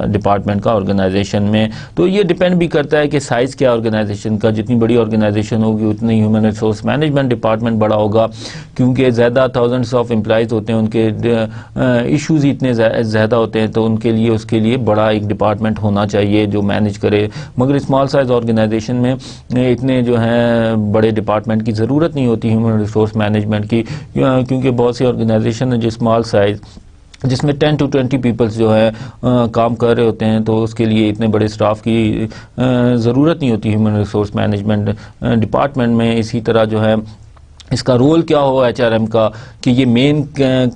ڈپارٹمنٹ کا آرگنائزیشن میں. تو یہ ڈپینڈ بھی کرتا ہے کہ سائز کیا آرگنائزیشن کا، جتنی بڑی آرگنائزیشن ہوگی اتنی ہیومن ریسورس مینجمنٹ ڈپارٹمنٹ بڑا ہوگا، کیونکہ زیادہ تھاؤزنڈس آف امپلائیز ہوتے ہیں، ان کے ایشوز اتنے زیادہ ہوتے ہیں، تو ان کے لیے اس کے لیے بڑا ایک ڈپارٹمنٹ ہونا چاہیے جو مینیج کرے. مگر اسمال سائز آرگنائزیشن میں اتنے جو ہیں بڑے ڈپارٹمنٹ کی ضرورت نہیں ہوتی ہیومن ریسورس مینجمنٹ کی، کیونکہ بہت سی آرگنائزیشن ہیں جو اسمال سائز جس میں 10 to 20 پیپلز جو ہے کام کر رہے ہوتے ہیں، تو اس کے لیے اتنے بڑے سٹاف کی ضرورت نہیں ہوتی ہیومن ریسورس مینجمنٹ ڈپارٹمنٹ میں. اسی طرح جو ہے اس کا رول کیا ہو ایچ آر ایم کا کہ یہ مین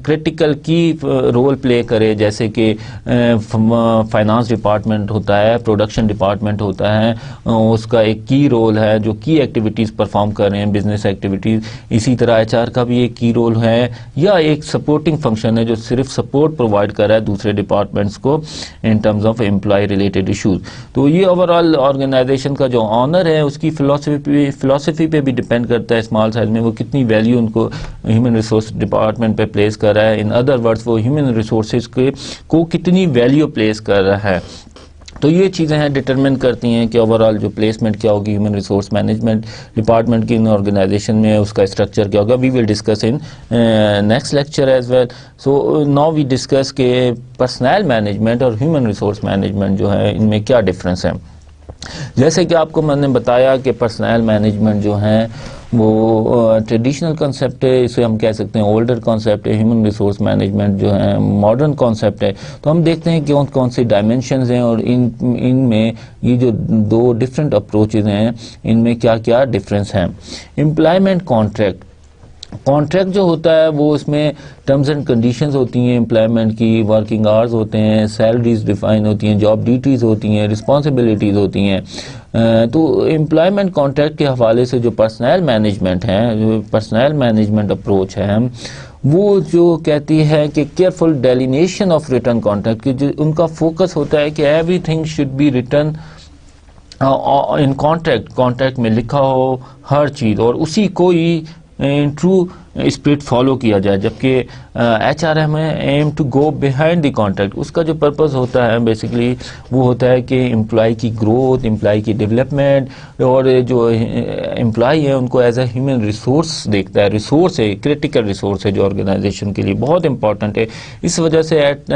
کرٹیکل کی رول پلے کرے، جیسے کہ فائنانس ڈپارٹمنٹ ہوتا ہے، پروڈکشن ڈپارٹمنٹ ہوتا ہے، اس کا ایک کی رول ہے جو کی ایکٹیویٹیز پرفارم کر رہے ہیں بزنس ایکٹیویٹیز. اسی طرح ایچ آر کا بھی ایک کی رول ہے یا ایک سپورٹنگ فنکشن ہے جو صرف سپورٹ پرووائڈ کر رہا ہے دوسرے ڈپارٹمنٹس کو in terms of employee related issues. تو یہ اوور آل آرگنائزیشن کا جو آنر ہے اس کی فلاسفی پہ بھی ڈپینڈ کرتا ہے اسمال سائز میں وہ کتنی ویلیو ان کو ہیومن ریسورس ڈپارٹمنٹ پہ پلیس کر رہا ہے. ان ادر ورڈز وہ ہیومن ریسورسز کو کتنی ویلیو پلیس کر رہا ہے. تو یہ چیزیں ہیں ڈٹرمن کرتی ہیں کہ اوور آل جو پلیسمنٹ کیا ہوگی ہیومن ریسورس مینجمنٹ ڈپارٹمنٹ کی ان آرگنائزیشن میں، اس کا اسٹرکچر کیا ہوگا. We will discuss in next lecture as well. So now we discuss کہ پرسنل مینجمنٹ اور ہیومن ریسورس مینجمنٹ جو ہے ان میں کیا ڈفرینس ہے. جیسے کہ آپ کو میں نے بتایا کہ پرسنل مینجمنٹ جو ہیں وہ ٹریڈیشنل کنسیپٹ ہے، اسے ہم کہہ سکتے ہیں اولڈر کنسیپٹ ہے. ہیومن ریسورس مینجمنٹ جو ہے ماڈرن کنسیپٹ ہے. تو ہم دیکھتے ہیں کہ کون سی ڈائمینشنز ہیں اور ان میں یہ جو دو ڈفرینٹ اپروچز ہیں ان میں کیا کیا ڈفرینس ہیں. امپلائمنٹ کانٹریکٹ جو ہوتا ہے وہ اس میں ٹرمز اینڈ کنڈیشنز ہوتی ہیں امپلائمنٹ کی، ورکنگ آورز ہوتے ہیں، سیلریز ڈیفائن ہوتی ہیں، جاب ڈیوٹیز ہوتی ہیں، رسپانسبلٹیز ہوتی ہیں. تو امپلائمنٹ کانٹریکٹ کے حوالے سے جو پرسنل مینجمنٹ ہے، جو پرسنل مینجمنٹ اپروچ ہے وہ جو کہتی ہے کہ careful delineation of written contract, کہ ان کا فوکس ہوتا ہے کہ everything should be written in contract میں لکھا ہو ہر چیز اور اسی کو ہی ٹرو اسپرٹ فالو کیا جائے. جبکہ H R M aim to go behind the contract, اس کا جو پرپز ہوتا ہے بیسیکلی وہ ہوتا ہے کہ امپلائی کی گروتھ، امپلائی کی ڈیولپمنٹ، اور جو امپلائی ہے ان کو ایز اے ہیومن ریسورس دیکھتا ہے. ریسورس ہے، کریٹیکل ریسورس ہے جو آرگنائزیشن کے لیے بہت امپورٹنٹ ہے. اس وجہ سے at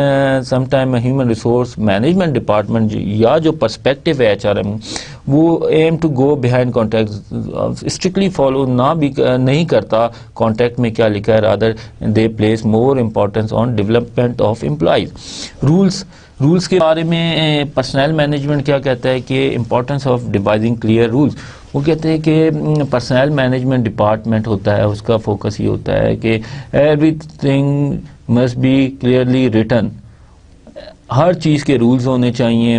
some time human resource management department یا جو پرسپیکٹو ہے ایچ آر ایم وہ aim to go behind contract strictly follow نہیں کرتا کانٹریکٹ میں کیا لکھا ہے، rather they place more importance on development of employees. Rules کے بارے میں پرسنل مینجمنٹ کیا کہتا ہے کہ importance of devising clear rules. وہ کہتے ہیں کہ پرسنل مینجمنٹ ڈپارٹمنٹ ہوتا ہے، اس کا فوکس یہ ہوتا ہے کہ everything must be clearly written, ہر چیز کے رولز ہونے چاہیے،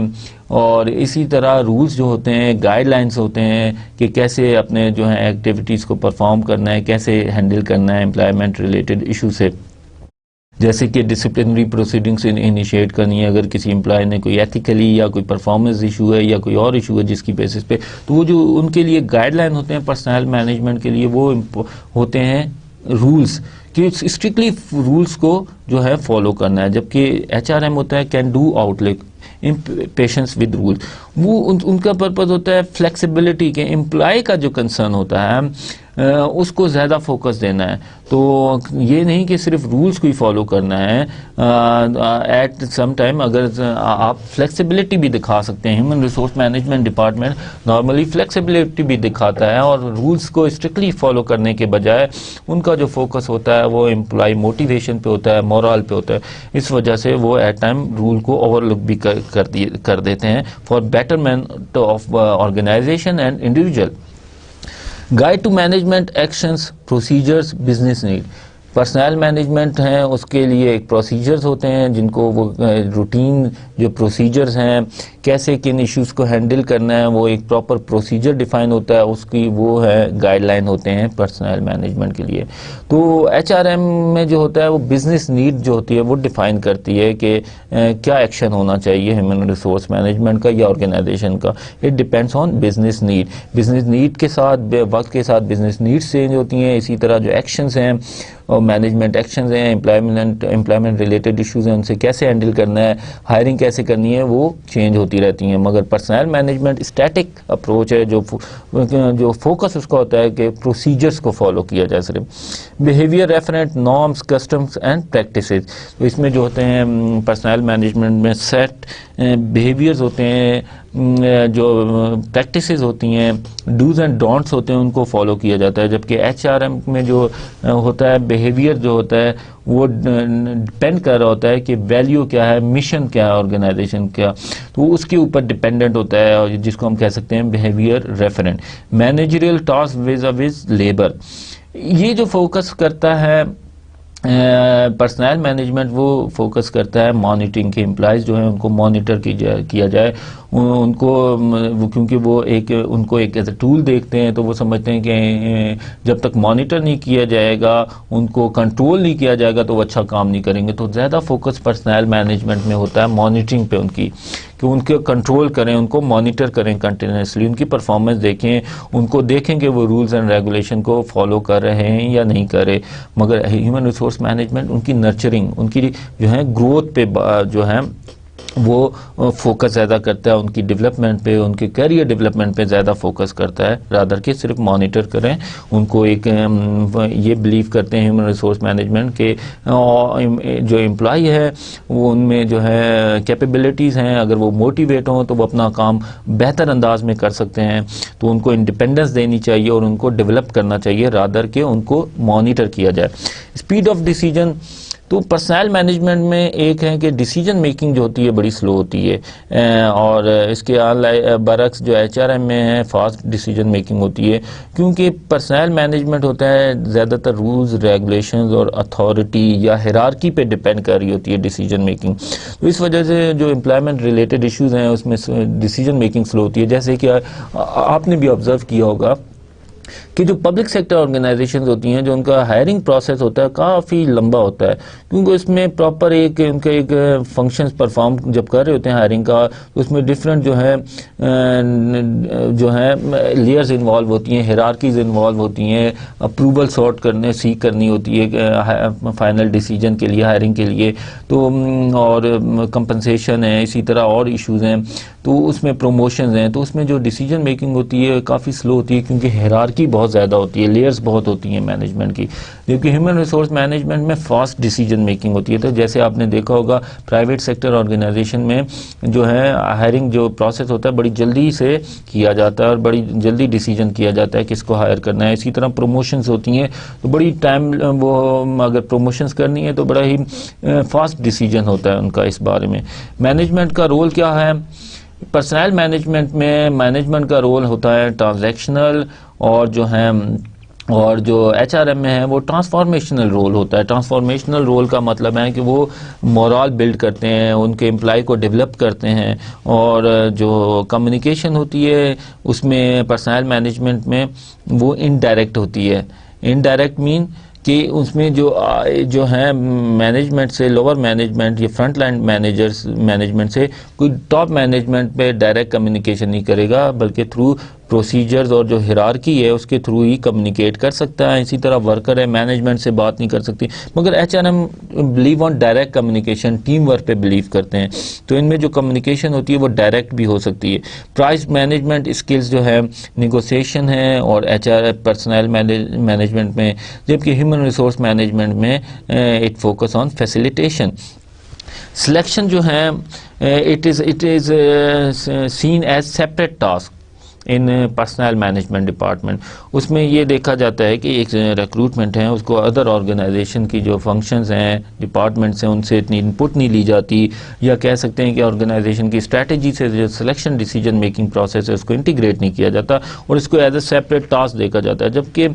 اور اسی طرح رولز جو ہوتے ہیں گائیڈ لائنز ہوتے ہیں کہ کیسے اپنے جو ہیں ایکٹیویٹیز کو پرفارم کرنا ہے، کیسے ہینڈل کرنا ہے امپلائمنٹ ریلیٹڈ ایشو سے، جیسے کہ ڈسپلنری پروسیڈنگس انیشیٹ کرنی ہے اگر کسی امپلائی نے کوئی ایتھیکلی یا کوئی پرفارمنس ایشو ہے یا کوئی اور ایشو ہے جس کی بیسس پہ، تو وہ جو ان کے لیے گائیڈ لائن ہوتے ہیں پرسنل مینجمنٹ کے لیے، وہ ہوتے ہیں رولز، کہ اسٹرکٹلی رولز کو جو ہے فالو کرنا ہے، جبکہ ایچ آر ایم ہوتا ہے can do outlook patience with rule, وہ ان کا پرپز ہوتا ہے فلیکسیبلٹی، کہ امپلائی کا جو کنسرن ہوتا ہے اس کو زیادہ فوکس دینا ہے، تو یہ نہیں کہ صرف رولز کو ہی فالو کرنا ہے، ایٹ سم ٹائم اگر آپ فلیکسیبلٹی بھی دکھا سکتے ہیں، human resource management department normally flexibility بھی دکھاتا ہے، اور رولز کو اسٹرکٹلی فالو کرنے کے بجائے ان کا جو فوکس ہوتا ہے وہ امپلائی موٹیویشن پہ ہوتا ہے، مورال پہ ہوتا ہے، اس وجہ سے وہ ایٹ ٹائم رول کو اوور لک بھی کر دیتے ہیں for betterment of organization and individual. Guide to management actions procedures business need. Personnel management ہیں اس کے لیے ایک پروسیجرز ہوتے ہیں جن کو وہ روٹین جو پروسیجرز ہیں کیسے کن ایشوز کو ہینڈل کرنا ہے، وہ ایک پراپر پروسیجر ڈیفائن ہوتا ہے، اس کی وہ ہے گائیڈ لائن ہوتے ہیں پرسنل مینجمنٹ کے لیے. تو ایچ آر ایم میں جو ہوتا ہے وہ بزنس نیڈ جو ہوتی ہے وہ ڈیفائن کرتی ہے کہ کیا ایکشن ہونا چاہیے ہیومن ریسورس مینجمنٹ کا یا آرگنائزیشن کا. It depends on business need. Business need کے ساتھ وقت کے ساتھ بزنس نیڈس چینج ہوتی ہیں، اسی طرح جو ایکشنز ہیں اور مینجمنٹ ایکشنز ہیں، امپلائمنٹ ریلیٹڈ ایشوز ہیں، ان سے کیسے ہینڈل کرنا ہے، ہائرنگ کیسے کرنی ہے، وہ چینج ہوتی رہتی ہیں. مگر پرسنل مینجمنٹ اسٹیٹک اپروچ ہے جو فوکس اس کا ہوتا ہے کہ پروسیجرز کو فالو کیا جائے صرف. Behaviour referent norms customs and practices. تو اس میں جو ہوتے ہیں پرسنل مینجمنٹ میں سیٹ بیہیویئرز ہوتے ہیں، جو پریکٹسز ہوتی ہیں، ڈوز اینڈ ڈونٹس ہوتے ہیں، ان کو فالو کیا جاتا ہے. جبکہ ایچ آر ایم میں جو ہوتا ہے بیہیویئر جو ہوتا ہے وہ ڈپینڈ کر رہا ہوتا ہے کہ ویلیو کیا ہے، مشن کیا ہے آرگنائزیشن کا، تو اس کے اوپر ڈپینڈنٹ ہوتا ہے، جس کو ہم کہہ سکتے ہیں بیہیویئر ریفرنٹ. مینیجریل ٹاسک ویز لیبر. یہ جو فوکس کرتا ہے پرسنل مینجمنٹ، وہ فوکس کرتا ہے مانیٹرنگ کے، امپلائیز جو ہیں ان کو مانیٹر کیا جائے، ان کو کیونکہ وہ ان کو ایک ایز اے ٹول دیکھتے ہیں، تو وہ سمجھتے ہیں کہ جب تک مانیٹر نہیں کیا جائے گا، ان کو کنٹرول نہیں کیا جائے گا تو وہ اچھا کام نہیں کریں گے. تو زیادہ فوکس پرسنل مینجمنٹ میں ہوتا ہے مانیٹرنگ پہ، ان کی کہ ان کے کنٹرول کریں، ان کو مانیٹر کریں کنٹینیوسلی، ان کی پرفارمنس دیکھیں، ان کو دیکھیں کہ وہ رولز اینڈ ریگولیشن کو فالو کر رہے ہیں یا نہیں کر رہے. مگر ہیومن ریسورس مینجمنٹ ان کی نرچرنگ، ان کی جو ہے گروتھ پہ جو ہے وہ فوکس زیادہ کرتا ہے، ان کی ڈیولپمنٹ پہ، ان کے کیریئر ڈیولپمنٹ پہ زیادہ فوکس کرتا ہے، رادر کہ صرف مانیٹر کریں. ان کو ایک یہ بلیو کرتے ہیں ہیومن ریسورس مینجمنٹ کہ جو امپلائی ہے وہ ان میں جو ہے کیپیبلٹیز ہیں، اگر وہ موٹیویٹ ہوں تو وہ اپنا کام بہتر انداز میں کر سکتے ہیں، تو ان کو انڈیپینڈنس دینی چاہیے اور ان کو ڈیولپ کرنا چاہیے، رادر کہ ان کو مانیٹر کیا جائے. Speed of decision. تو پرسنل مینجمنٹ میں ایک ہے کہ ڈیسیجن میکنگ جو ہوتی ہے بڑی سلو ہوتی ہے، اور اس کے برعکس جو ایچ آر ایم میں ہے فاسٹ ڈیسیجن میکنگ ہوتی ہے، کیونکہ پرسنل مینجمنٹ ہوتا ہے زیادہ تر رولز ریگولیشنز اور اتھارٹی یا ہیرارکی پہ ڈیپینڈ کر رہی ہوتی ہے ڈیسیجن میکنگ. تو اس وجہ سے جو امپلائمنٹ ریلیٹڈ ایشوز ہیں اس میں ڈیسیجن میکنگ سلو ہوتی ہے. جیسے کہ آپ نے بھی آبزرو کیا ہوگا کہ جو پبلک سیکٹر آرگنائزیشنز ہوتی ہیں، جو ان کا ہائرنگ پروسیس ہوتا ہے کافی لمبا ہوتا ہے، کیونکہ اس میں پراپر ان کے ایک فنکشنز پرفارم جب کر رہے ہوتے ہیں ہائرنگ کا، تو اس میں ڈفرینٹ جو ہے لیئرز انوالو ہوتی ہیں، ہیرارکیز انوالو ہوتی ہیں، اپروول سارٹ سیک کرنی ہوتی ہے فائنل ڈیسیجن کے لیے، ہائرنگ کے لیے، تو اور کمپنسیشن ہے، اسی طرح اور ایشوز ہیں، تو اس میں پروموشنز ہیں. تو اس میں جو ڈیسیجن میکنگ ہوتی ہے کافی سلو ہوتی ہے، کیونکہ ہیرارکی بہت زیادہ ہوتی ہے، لیئرز بہت ہوتی ہیں مینجمنٹ کی. جبکہ ہیومن ریسورس مینجمنٹ میں فاسٹ ڈیسیجن میکنگ ہوتی ہے. تو جیسے آپ نے دیکھا ہوگا پرائیویٹ سیکٹر آرگنائزیشن میں جو ہے ہائرنگ جو پروسیس ہوتا ہے بڑی جلدی سے کیا جاتا ہے اور بڑی جلدی ڈیسیجن کیا جاتا ہے کس کو ہائر کرنا ہے. اسی طرح پروموشنز ہوتی ہیں تو بڑی ٹائم، وہ اگر پروموشنز کرنی ہے تو بڑا ہی فاسٹ ڈیسیجن ہوتا ہے ان کا اس بارے میں. مینجمنٹ کا رول کیا ہے؟ پرسنل مینجمنٹ میں مینجمنٹ کا رول ہوتا ہے ٹرانزیکشنل، اور جو ایچ آر ایم میں ہے وہ ٹرانسفارمیشنل رول ہوتا ہے. ٹرانسفارمیشنل رول کا مطلب ہے کہ وہ مورال بلڈ کرتے ہیں، ان کے امپلائی کو ڈیولپ کرتے ہیں. اور جو کمیونیکیشن ہوتی ہے اس میں پرسنل مینجمنٹ میں وہ انڈائریکٹ ہوتی ہے. انڈائریکٹ مین کہ اس میں جو ہے مینجمنٹ سے لوور مینجمنٹ یا فرنٹ لائن مینجمنٹ سے کوئی ٹاپ مینجمنٹ پہ ڈائریکٹ کمیونیکیشن نہیں کرے گا، بلکہ تھرو پروسیجرز اور جو ہیرارکی ہے اس کے تھرو ہی کمیونیکیٹ کر سکتا ہے. اسی طرح ورکر ہے، مینجمنٹ سے بات نہیں کر سکتی. مگر H R M believe on direct communication, team work پہ بلیو کرتے ہیں. تو ان میں جو کمیونیکیشن ہوتی ہے وہ ڈائریکٹ بھی ہو سکتی ہے. پرائز مینجمنٹ اسکلز جو ہے نیگوسیشن ہے اور ایچ آر پرسنل مینجمنٹ میں، جبکہ ہیومن ریسورس مینجمنٹ میں it focus on facilitation. Selection جو ہے it is seen as separate task in personnel management department. اس میں یہ دیکھا جاتا ہے کہ ایک ریکروٹمنٹ ہے، اس کو ادر آرگنائزیشن کی جو فنکشنز ہیں، ڈپارٹمنٹس ہیں، ان سے اتنی انپٹ نہیں لی جاتی، یا کہہ سکتے ہیں کہ آرگنائزیشن کی اسٹریٹجی سے جو سلیکشن ڈیسیجن میکنگ پروسیس ہے اس کو انٹیگریٹ نہیں کیا جاتا اور اس کو ایز اے سیپریٹ ٹاسک دیکھا جاتا ہے. جبکہ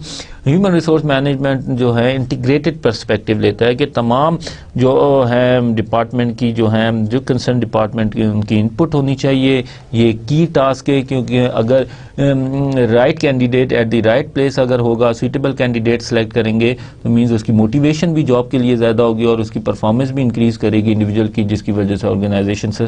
ہیومن ریسورس مینجمنٹ جو ہے انٹیگریٹڈ پرسپیکٹو لیتا ہے کہ تمام جو ہے ڈپارٹمنٹ کی جو کنسرن ڈپارٹمنٹ کی ان کی انپٹ ہونی چاہیے. یہ کی ٹاسک ہے، کیونکہ اگر right candidate at the right place اگر ہوگا، سویٹیبل کینڈیڈیٹ سلیکٹ کریں گے تو مینز اس کی موٹیویشن بھی جاب کے لیے زیادہ ہوگی اور اس کی پرفارمنس بھی انکریز کرے گی انڈیویجول کی، جس کی وجہ سے آرگنائزیشن سے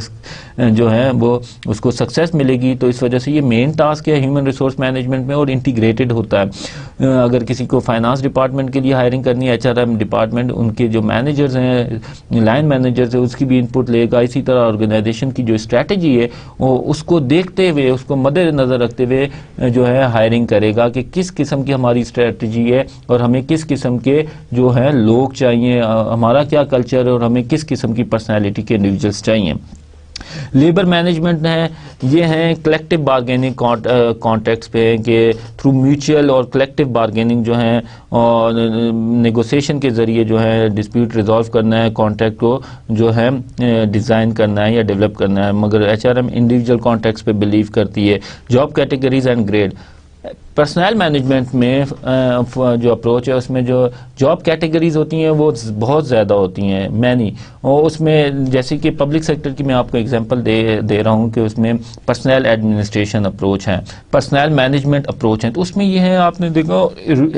جو ہے وہ اس کو سکسیس ملے گی. تو اس وجہ سے یہ مین ٹاسک ہے ہیومن ریسورس مینجمنٹ میں اور انٹیگریٹڈ ہوتا ہے. اگر کسی کو فائنانس ڈپارٹمنٹ کے لیے ہائرنگ کرنی ہے، ایچ آر ایم ڈپارٹمنٹ ان کے جو مینیجرز ہیں، لائن مینیجرز ہیں، اس کی بھی انپٹ لے گا. اسی طرح آرگنائزیشن کی جو اسٹریٹجی ہے وہ اس کو دیکھتے ہوئے، اس کو مد نظر رکھتے ہوئے جو ہے ہائرنگ کرے گا کہ کس قسم کی ہماری اسٹریٹجی ہے اور ہمیں کس قسم کے جو ہے لوگ چاہیے، ہمارا کیا کلچر ہے اور ہمیں کس قسم کی پرسنالٹی کے انڈیویجولس چاہیے. لیبر مینجمنٹ ہے، یہ ہیں کلیکٹیو بارگیننگ کانٹیکٹس پہ کہ تھرو میوچل اور کلیکٹیو بارگیننگ جو ہیں اور نیگوسیشن کے ذریعے جو ہے ڈسپیوٹ ریزالو کرنا ہے، کانٹیکٹ کو جو ہے ڈیزائن کرنا ہے یا ڈیولپ کرنا ہے. مگر H R M individual contacts پہ بلیو کرتی ہے. Job categories and grade. Personnel management میں جو اپروچ ہے اس میں جو جاب کیٹیگریز ہوتی ہیں وہ بہت زیادہ ہوتی ہیں، مینی. اور اس میں جیسے کہ پبلک سیکٹر کی میں آپ کو ایگزامپل دے رہا ہوں کہ اس میں پرسنل ایڈمنسٹریشن اپروچ ہے، پرسنل مینجمنٹ اپروچ ہیں. تو اس میں یہ ہے، آپ نے دیکھا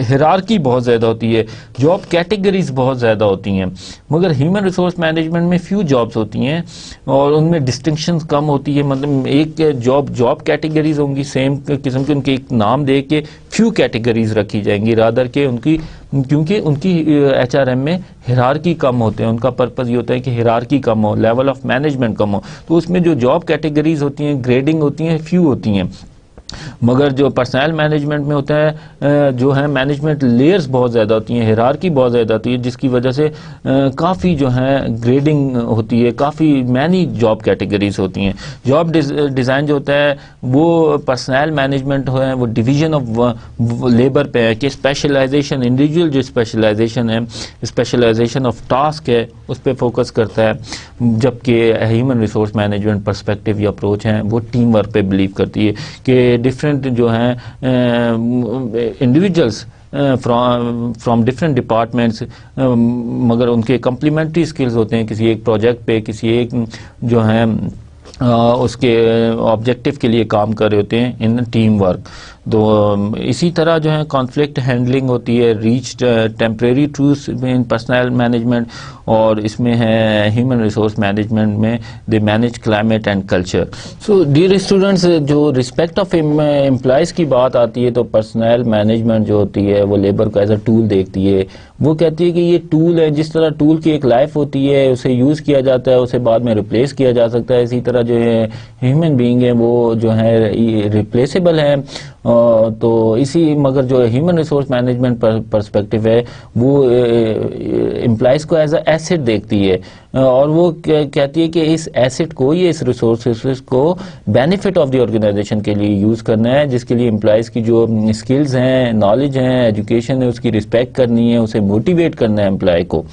ہیرارکی بہت زیادہ ہوتی ہے، جاب کیٹیگریز بہت زیادہ ہوتی ہیں. مگر ہیومن ریسورس مینجمنٹ میں فیو جابس ہوتی ہیں اور ان میں ڈسٹنکشنز کم ہوتی ہے. مطلب ایک جاب کیٹیگریز ہوں گی سیم قسم کے، ان کے ایک نام دے کے فیو کیٹیگریز رکھی جائیں گی رادر کہ کیونکہ ان کی ایچ آر ایم میں ہیرارکی کم ہوتے ہیں. ان کا پرپز یہ ہوتا ہے کہ ہیرارکی کم ہو، لیول آف مینجمنٹ کم ہو. تو اس میں جو جاب کیٹیگریز ہوتی ہیں، گریڈنگ ہوتی ہیں، فیو ہوتی ہیں. مگر جو پرسنل مینجمنٹ میں ہوتا ہے جو ہے مینجمنٹ لیئرز بہت زیادہ ہوتی ہیں، ہیرارکی بہت زیادہ ہوتی ہے، جس کی وجہ سے کافی جو ہے گریڈنگ ہوتی ہے، کافی مینی جاب کیٹیگریز ہوتی ہیں. جاب ڈیزائن جو ہوتا ہے وہ پرسنل مینجمنٹ ہے وہ ڈویژن آف لیبر پہ ہے کہ اسپیشلائزیشن، انڈیویجول جو اسپیشلائزیشن ہے، اسپیشلائزیشن آف ٹاسک ہے، اس پہ فوکس کرتا ہے. جبکہ ہیومن ریسورس مینجمنٹ پرسپیکٹیو یا اپروچ ہے وہ ٹیم ورک پہ بلیو کرتی ہے کہ ڈفرینٹ جو ہیں انڈیویجولس فرام ڈفرینٹ ڈپارٹمنٹس، مگر ان کے کمپلیمنٹری اسکلز ہوتے ہیں کسی ایک پروجیکٹ پہ، کسی ایک جو ہیں اس کے آبجیکٹو کے لیے کام کر رہے ہوتے ہیں ان ٹیم ورک. تو اسی طرح جو ہے کانفلکٹ ہینڈلنگ ہوتی ہے، reach temporary truce in personnel management. اور اس میں ہے ہیومن ریسورس مینجمنٹ میں they manage climate and culture. So dear students, جو رسپیکٹ آف امپلائز کی بات آتی ہے تو پرسنل مینجمنٹ جو ہوتی ہے وہ لیبر کو ایز اے ٹول دیکھتی ہے. وہ کہتی ہے کہ یہ ٹول ہے، جس طرح ٹول کی ایک لائف ہوتی ہے، اسے یوز کیا جاتا ہے، اسے بعد میں ریپلیس کیا جا سکتا ہے، اسی طرح جو ہے ہیومن بینگ ہے وہ جو ہے ریپلیسیبل ہے. تو مگر جو ہیومن ریسورس مینجمنٹ پرسپیکٹیو ہے وہ امپلائز کو ایز اے ایسٹ دیکھتی ہے اور وہ کہتی ہے کہ اس ایسٹ کو، یہ اس ریسورسز کو بینیفٹ آف دی آرگنائزیشن کے لیے یوز کرنا ہے، جس کے لیے امپلائز کی جو اسکلز ہیں، نالج ہیں، ایجوکیشن ہے، اس کی رسپیکٹ کرنی ہے، اسے موٹیویٹ کرنا ہے امپلائی کو.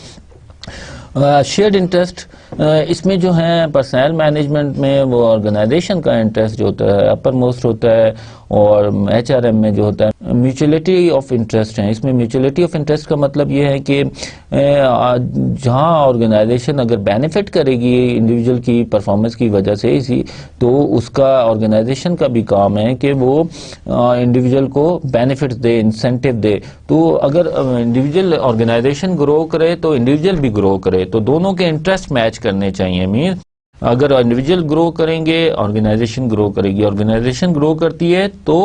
شیئرڈ انٹرسٹ اس میں جو ہے پرسنل مینجمنٹ میں وہ آرگنائزیشن کا انٹرسٹ جو ہوتا ہے اپر موسٹ ہوتا ہے، اور ایچ آر ایم میں جو ہوتا ہے میوچولیٹی آف انٹرسٹ ہیں. اس میں میوچولیٹی آف انٹرسٹ کا مطلب یہ ہے کہ جہاں آرگنائزیشن اگر بینیفٹ کرے گی انڈیویجول کی پرفارمنس کی وجہ سے اسی، تو اس کا آرگنائزیشن کا بھی کام ہے کہ وہ انڈیویجول کو بینیفٹ دے، انسینٹیو دے. تو اگر انڈیویجول آرگنائزیشن گرو کرے تو انڈیویجول بھی گرو کرے، تو دونوں کے انٹرسٹ میچ کرنے چاہیے. مین اگر انڈیویجول گرو کریں گے آرگنائزیشن گرو کرے گی، آرگنائزیشن گرو کرتی ہے تو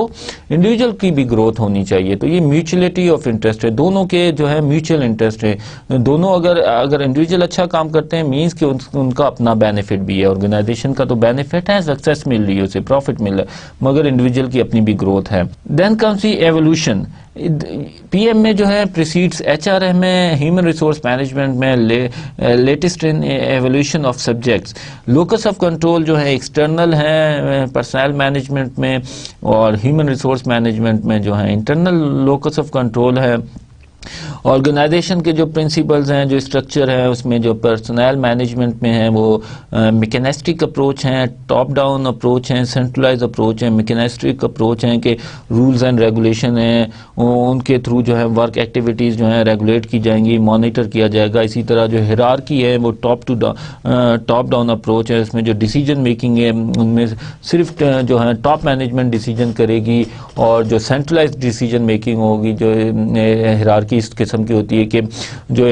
انڈیویجول کی بھی گروتھ ہونی چاہیے. تو یہ میوچولیٹی آف انٹرسٹ ہے، دونوں کے جو ہے میوچل انٹرسٹ ہے. دونوں اگر انڈیویجول اچھا کام کرتے ہیں مینس کہ ان کا اپنا بینیفٹ بھی ہے. آرگنائزیشن کا تو بینیفٹ ہے، سکسیس مل رہی ہے، اسے پروفٹ مل رہا ہے، مگر انڈیویجول کی اپنی بھی گروتھ ہے. Then comes the evolution. P M میں جو ہے پریسیڈس ایچ آر ایم میں، ہیومن ریسورس مینجمنٹ میں latest in evolution of subjects. Locus of control جو ہے ایکسٹرنل ہے پرسنل مینجمنٹ میں، اور ہیومن ریسورس مینجمنٹ میں جو ہے انٹرنل لوکس آف کنٹرول ہے. آرگنائزیشن کے جو پرنسپلز ہیں، جو اسٹرکچر ہے، اس میں جو پرسنل مینجمنٹ میں ہے وہ میکینسٹک اپروچ ہیں، ٹاپ ڈاؤن اپروچ ہیں، سینٹرلائز اپروچ ہیں. میکینسٹک اپروچ ہیں کہ رولز اینڈ ریگولیشن ہیں، ان کے تھرو جو ہے ورک ایکٹیویٹیز جو ہیں ریگولیٹ کی جائیں گی، مانیٹر کیا جائے گا. اسی طرح جو ہیرارکی ہے وہ ٹاپ ڈاؤن اپروچ ہے. اس میں جو ڈیسیجن میکنگ ہے ان میں صرف جو ہے ٹاپ مینجمنٹ ڈیسیجن کرے گی، اور جو سینٹرلائز ڈیسیجن میکنگ ہوگی جو ہیرارکی اس قسم کی ہوتی ہے کہ جو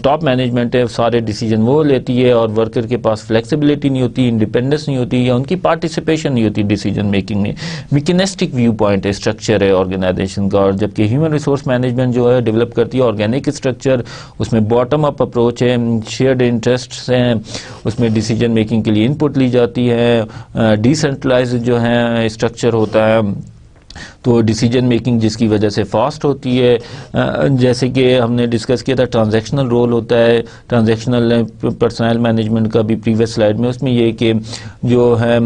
ٹاپ مینجمنٹ ہے سارے ڈیسیجن وہ لیتی ہے، اور ورکر کے پاس فلیکسیبلٹی نہیں ہوتی، انڈیپینڈنس نہیں ہوتی، یا ان کی پارٹیسپیشن نہیں ہوتی ڈیسیجن میکنگ میں. میکینسٹک ویو پوائنٹ ہے، اسٹرکچر ہے آرگنائزیشن کا. اور جبکہ ہیومن ریسورس مینجمنٹ جو ہے ڈیولپ کرتی ہے آرگینک اسٹرکچر، اس میں باٹم اپ اپروچ ہے، شیئرڈ انٹرسٹس ہیں، اس میں ڈیسیجن میکنگ کے لیے انپٹ لی جاتی ہے. ڈیسینٹرلائز جو ہے اسٹرکچر ہوتا ہے، تو ڈیسیجن میکنگ جس کی وجہ سے فاسٹ ہوتی ہے. جیسے کہ ہم نے ڈسکس کیا تھا ٹرانزیکشنل رول ہوتا ہے ٹرانزیکشنل پرسنل مینجمنٹ کا بھی پریویس سلائیڈ میں. اس میں یہ کہ جو ہے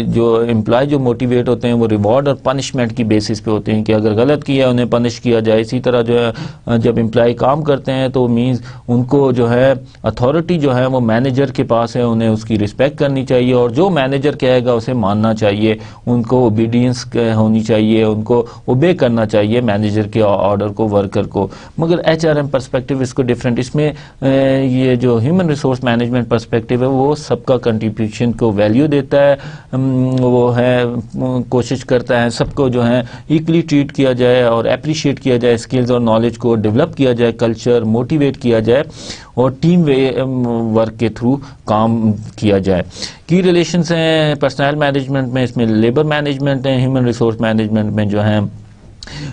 جو امپلائی جو موٹیویٹ ہوتے ہیں وہ ریوارڈ اور پنشمنٹ کی بیسس پہ ہوتے ہیں کہ اگر غلط کیا انہیں پنش کیا جائے. اسی طرح جو ہے جب امپلائی کام کرتے ہیں تو مینز ان کو جو ہے اتھارٹی جو ہے وہ مینیجر کے پاس ہے، انہیں اس کی رسپیکٹ کرنی چاہیے، اور جو مینیجر کہے گا اسے ماننا چاہیے، ان کو اوبیڈینس ہونی چاہیے، ان کو اوبے کرنا چاہیے مینیجر کے آرڈر کو، ورکر کو. مگر ایچ آر ایم پرسپیکٹو اس کو ڈفرینٹ. اس میں یہ جو ہیومن ریسورس مینجمنٹ پرسپیکٹو ہے وہ سب کا کنٹریبیوشن کو ویلیو دیتا ہے، وہ ہے کوشش کرتا ہے سب کو جو ہے ایکلی ٹریٹ کیا جائے اور اپریشیٹ کیا جائے، اسکلز اور نالج کو ڈیولپ کیا جائے، کلچر موٹیویٹ کیا جائے، اور ٹیم ورک کے تھرو کام کیا جائے. کی ریلیشنز ہیں پرسنل مینجمنٹ میں، اس میں لیبر مینجمنٹ ہے، ہیومن ریسورس مینجمنٹ میں جو ہے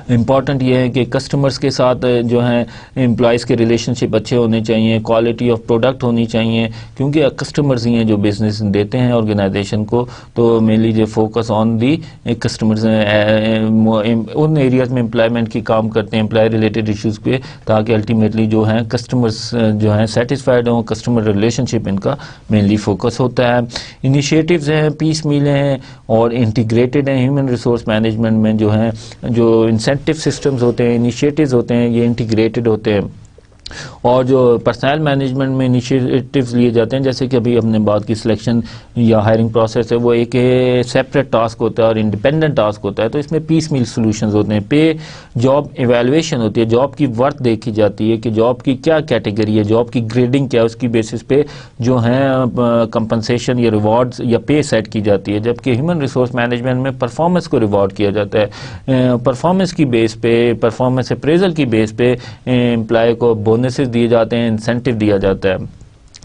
امپورٹنٹ یہ ہے کہ کسٹمرز کے ساتھ جو ہیں امپلائیز کے ریلیشن شپ اچھے ہونے چاہیے، کوالٹی آف پروڈکٹ ہونی چاہیے، کیونکہ کسٹمرز ہی ہیں جو بزنس دیتے ہیں آرگنائزیشن کو. تو مینلی جو focus on the customers in areas میں امپلائمنٹ کی کام کرتے ہیں، امپلائی ریلیٹڈ ایشوز پہ، تاکہ الٹیمیٹلی جو ہیں کسٹمرز جو ہیں سیٹسفائڈ ہوں. کسٹمر ریلیشن شپ ان کا مینلی فوکس ہوتا ہے. انیشیٹوز ہیں، پیس میل ہیں اور انٹیگریٹڈ ہیں. ہیومن ریسورس مینجمنٹ میں جو ہیں جو انسینٹیو سسٹمز ہوتے ہیں، انیشیٹوز ہوتے ہیں، یہ انٹیگریٹڈ ہوتے ہیں. اور جو پرسنل مینجمنٹ میں انیشیٹوز لیے جاتے ہیں، جیسے کہ ابھی ہم نے بات کی سلیکشن یا ہائرنگ پروسیس ہے، وہ ایک سیپریٹ ٹاسک ہوتا ہے اور انڈیپینڈنٹ ٹاسک ہوتا ہے. تو اس میں پیس میل سولوشنز ہوتے ہیں. پے جاب ایویلویشن ہوتی ہے، جاب کی ورتھ دیکھی جاتی ہے کہ جاب کی کیا کیٹیگری ہے، جاب کی گریڈنگ کیا ہے، اس کی بیسس پہ جو ہیں کمپنسیشن یا ریوارڈز یا پے سیٹ کی جاتی ہے. جبکہ ہیومن ریسورس مینجمنٹ میں پرفارمنس کو ریوارڈ کیا جاتا ہے، پرفارمنس کی بیس پہ، پرفارمنس اپریزل کی بیس پہ امپلائی کو بونسز دیے جاتے ہیں، انسینٹیو دیا جاتا ہے.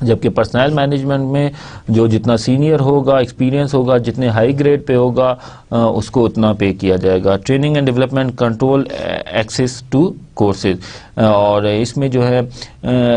جبکہ پرسنل مینجمنٹ میں جو جتنا سینئر ہوگا، ایکسپیرینس ہوگا، جتنے ہائی گریڈ پہ ہوگا اس کو اتنا پے کیا جائے گا. Training and development control access to courses. اور اس میں جو ہے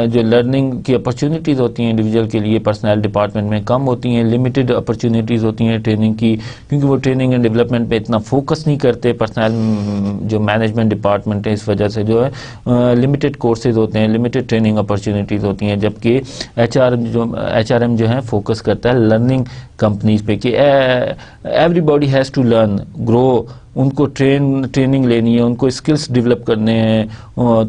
جو لرننگ کی اپرچونیٹیز ہوتی ہیں انڈیویجول کے لیے پرسنل ڈپارٹمنٹ میں کم ہوتی ہیں، لمیٹڈ اپرچونیٹیز ہوتی ہیں ٹریننگ کی، کیونکہ وہ ٹریننگ اینڈ ڈیولپمنٹ پہ اتنا فوکس نہیں کرتے پرسنل جو مینجمنٹ ڈپارٹمنٹ ہے. اس وجہ سے جو ہے لمیٹڈ کورسز ہوتے ہیں، لمیٹڈ ٹریننگ اپرچونیٹیز ہوتی ہیں. جبکہ ایچ آر ایم جو ہے فوکس کرتا ہے لرننگ کمپنیز پہ کہ everybody has to learn, grow ان کو ٹریننگ لینی ہے, ان کو اسکلس ڈیولپ کرنے ہیں,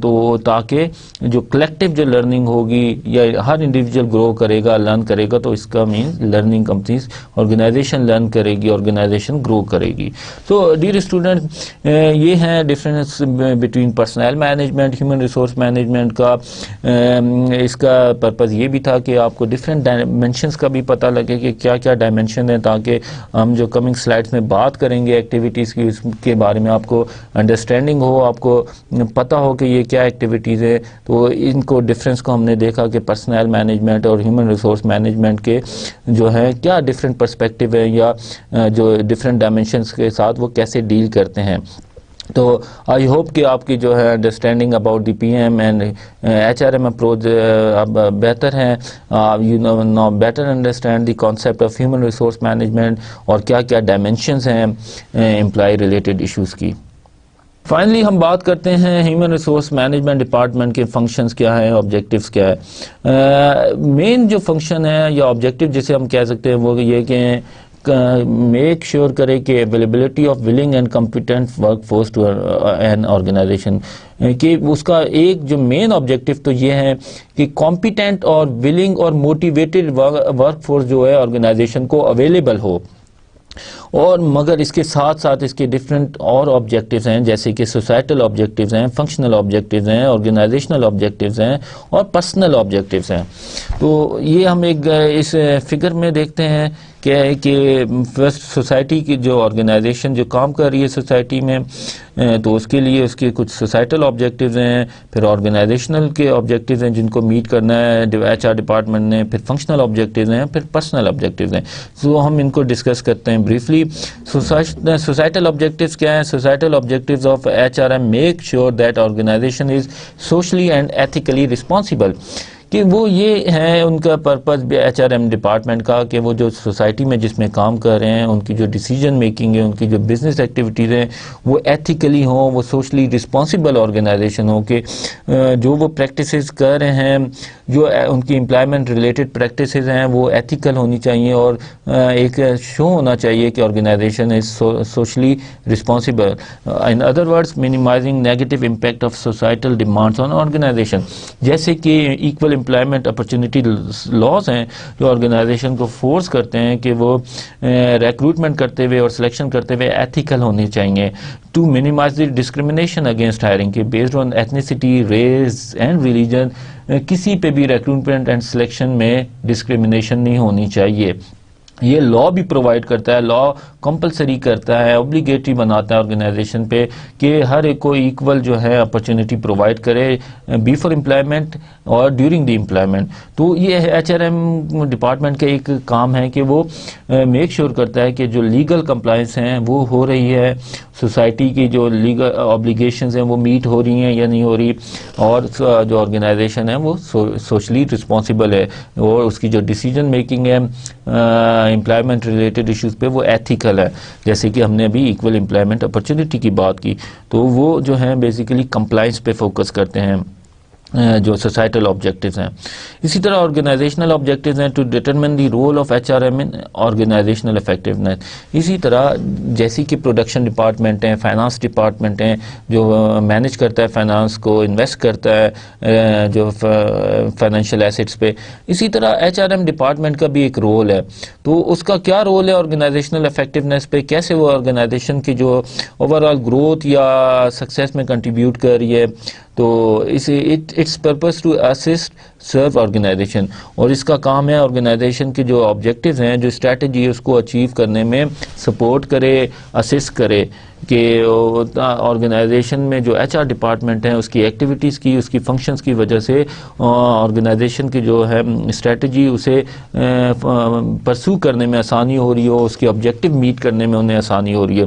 تو تاکہ جو کلیکٹیو جو لرننگ ہوگی یا ہر انڈیویجول گرو کرے گا, لرن کرے گا, تو اس کا means learning companies, organization learn کرے گی, آرگنائزیشن گرو کرے گی. تو ڈیئر اسٹوڈنٹ, یہ ہیں difference between personnel management, human resource management کا. اس کا پرپز یہ بھی تھا کہ آپ کو ڈفرینٹ ڈائمینشنس کا بھی پتہ لگے کہ کیا کیا ڈائمینشن ہیں, تاکہ ہم جو کمنگ سلائڈس میں بات کریں گے ایکٹیویٹیز کی, اس کے بارے میں آپ کو انڈرسٹینڈنگ ہو, آپ کو پتہ ہو کہ یہ کیا ایکٹیویٹیز ہے. تو ان کو ڈفرینس کو ہم نے دیکھا کہ پرسنل مینجمنٹ اور ہیومن ریسورس مینجمنٹ کے جو ہے کیا ڈفرینٹ پرسپیکٹیو ہے, یا جو ڈفرینٹ ڈائمینشنس کے ساتھ وہ کیسے ڈیل کرتے ہیں. تو آئی ہوپ کہ آپ کی جو ہے understanding about the P M and H R M approach اب بہتر ہیں. You know better understand the concept of human resource management اور کیا کیا ڈائمینشنز ہیں امپلائی ریلیٹڈ ایشوز کی. فائنلی ہم بات کرتے ہیں ہیومن ریسورس مینجمنٹ ڈپارٹمنٹ کے فنکشنز کیا ہیں, آبجیکٹیوز کیا ہے. مین جو فنکشن ہے یا آبجیکٹیو جسے ہم کہہ سکتے ہیں وہ یہ کہ میک شیور کرے کہ availability of willing and competent workforce to an organization, کہ اس کا ایک جو مین آبجیکٹیو تو یہ ہے کہ کمپیٹنٹ اور ولنگ اور موٹیویٹڈ ورک فورس جو ہے آرگنائزیشن کو اویلیبل ہو. اور مگر اس کے ساتھ ساتھ اس کے ڈفرینٹ اور آبجیکٹیوز ہیں, جیسے کہ سوسائٹل آبجیکٹیوز ہیں, فنکشنل آبجیکٹیوز ہیں, آرگنائزیشنل آبجیکٹیوز ہیں اور پرسنل آبجیکٹیوز ہیں. تو یہ ہم ایک اس فگر میں دیکھتے ہیں کہ فرسٹ سوسائٹی کی جو آرگنائزیشن جو کام کر رہی ہے سوسائٹی میں, تو اس کے لیے اس کے کچھ سوسائٹل آبجیکٹیوز ہیں, پھر آرگنائزیشنل کے آبجیکٹیوز ہیں جن کو میٹ کرنا ہے ایچ آر ڈپارٹمنٹ نے, پھر فنکشنل آبجیکٹیوز ہیں, پھر پرسنل آبجیکٹیوز ہیں. تو ہم ان کو ڈسکس کرتے ہیں بریفلی. سوسائٹل آبجیکٹیوز کیا ہیں؟ Societal objectives of H R M make sure that organization is socially and ethically responsible, کہ وہ یہ ہے ان کا پرپز بھی ایچ آر ایم ڈپارٹمنٹ کا کہ وہ جو سوسائٹی میں جس میں کام کر رہے ہیں ان کی جو ڈیسیجن میکنگ ہے, ان کی جو بزنس ایکٹیویٹیز ہیں وہ ایتھیکلی ہوں, وہ سوشلی رسپانسبل آرگنائزیشن ہو, کہ جو وہ پریکٹسز کر رہے ہیں, جو ان کی امپلائمنٹ ریلیٹڈ پریکٹسز ہیں وہ ایتھیکل ہونی چاہیے, اور ایک شو ہونا چاہیے کہ organization is socially responsible. In other words minimizing negative impact of societal demands on organization, جیسے کہ ایکول امپلائمنٹ اپرچونٹی لاز ہیں جو آرگنائزیشن کو فورس کرتے ہیں کہ وہ ریکروٹمنٹ کرتے ہوئے اور سلیکشن کرتے ہوئے ایتھیکل ہونے چاہیے. To minimise the discrimination against hiring, کہ based on ethnicity, race and religion کسی پہ بھی ریکروٹمنٹ اینڈ سلیکشن میں ڈسکریمنیشن نہیں ہونی چاہیے. یہ لا بھی پرووائڈ کرتا ہے, لا کمپلسری کرتا ہے, اوبلیگیٹری بناتا ہے آرگنائزیشن پہ کہ ہر ایک کو ایکول جو ہے اپرچونٹی پرووائڈ کرے بیفور امپلائمنٹ اور ڈیورنگ دی امپلائمنٹ. تو یہ ایچ آر ایم ڈپارٹمنٹ کا ایک کام ہے کہ وہ میک شیور کرتا ہے کہ جو لیگل کمپلائنس ہیں وہ ہو رہی ہے, سوسائٹی کی جو لیگل اوبلیگیشنز ہیں وہ میٹ ہو رہی ہیں یا نہیں ہو رہی, اور جو آرگنائزیشن ہے وہ سوشلی رسپانسبل ہے, اور اس کی جو ڈیسیجن میکنگ ہے امپلائمنٹ ریلیٹڈ ایشوز پہ وہ ایتھیکل ہے. جیسے کہ ہم نے ابھی ایکول امپلائمنٹ اپرچونٹی کی بات کی, تو وہ جو ہیں بیسیکلی کمپلائنس پہ فوکس کرتے ہیں جو سوسائٹل آبجیکٹیوز ہیں. اسی طرح آرگنائزیشنل آبجیکٹیوز ہیں to determine the role of H R M in organisational effectiveness. اسی طرح جیسے کہ پروڈکشن ڈپارٹمنٹ ہیں, فائنانس ڈپارٹمنٹ ہیں جو مینیج کرتا ہے فائنانس کو, انویسٹ کرتا ہے جو فائنینشیل ایسٹس پہ, اسی طرح ایچ آر ایم ڈپارٹمنٹ کا بھی ایک رول ہے. تو اس کا کیا رول ہے آرگنائزیشنل افیکٹونیس پہ, کیسے وہ آرگنائزیشن کی جو اوور آل گروتھ یا سکسیس میں کنٹریبیوٹ کر رہی ہے. تو its purpose to assist serve organization, اور اس کا کام ہے آرگنائزیشن کے جو آبجیکٹیوز ہیں, جو اسٹریٹجی ہے اس کو اچیو کرنے میں سپورٹ کرے, اسسٹ کرے, کہ آرگنائزیشن میں جو ایچ آر ڈپارٹمنٹ ہیں اس کی ایکٹیویٹیز کی, اس کی فنکشنز کی وجہ سے آرگنائزیشن کی جو ہے اسٹریٹجی اسے پرسو کرنے میں آسانی ہو رہی ہو, اس کے آبجیکٹیو میٹ کرنے میں انہیں آسانی ہو رہی ہے.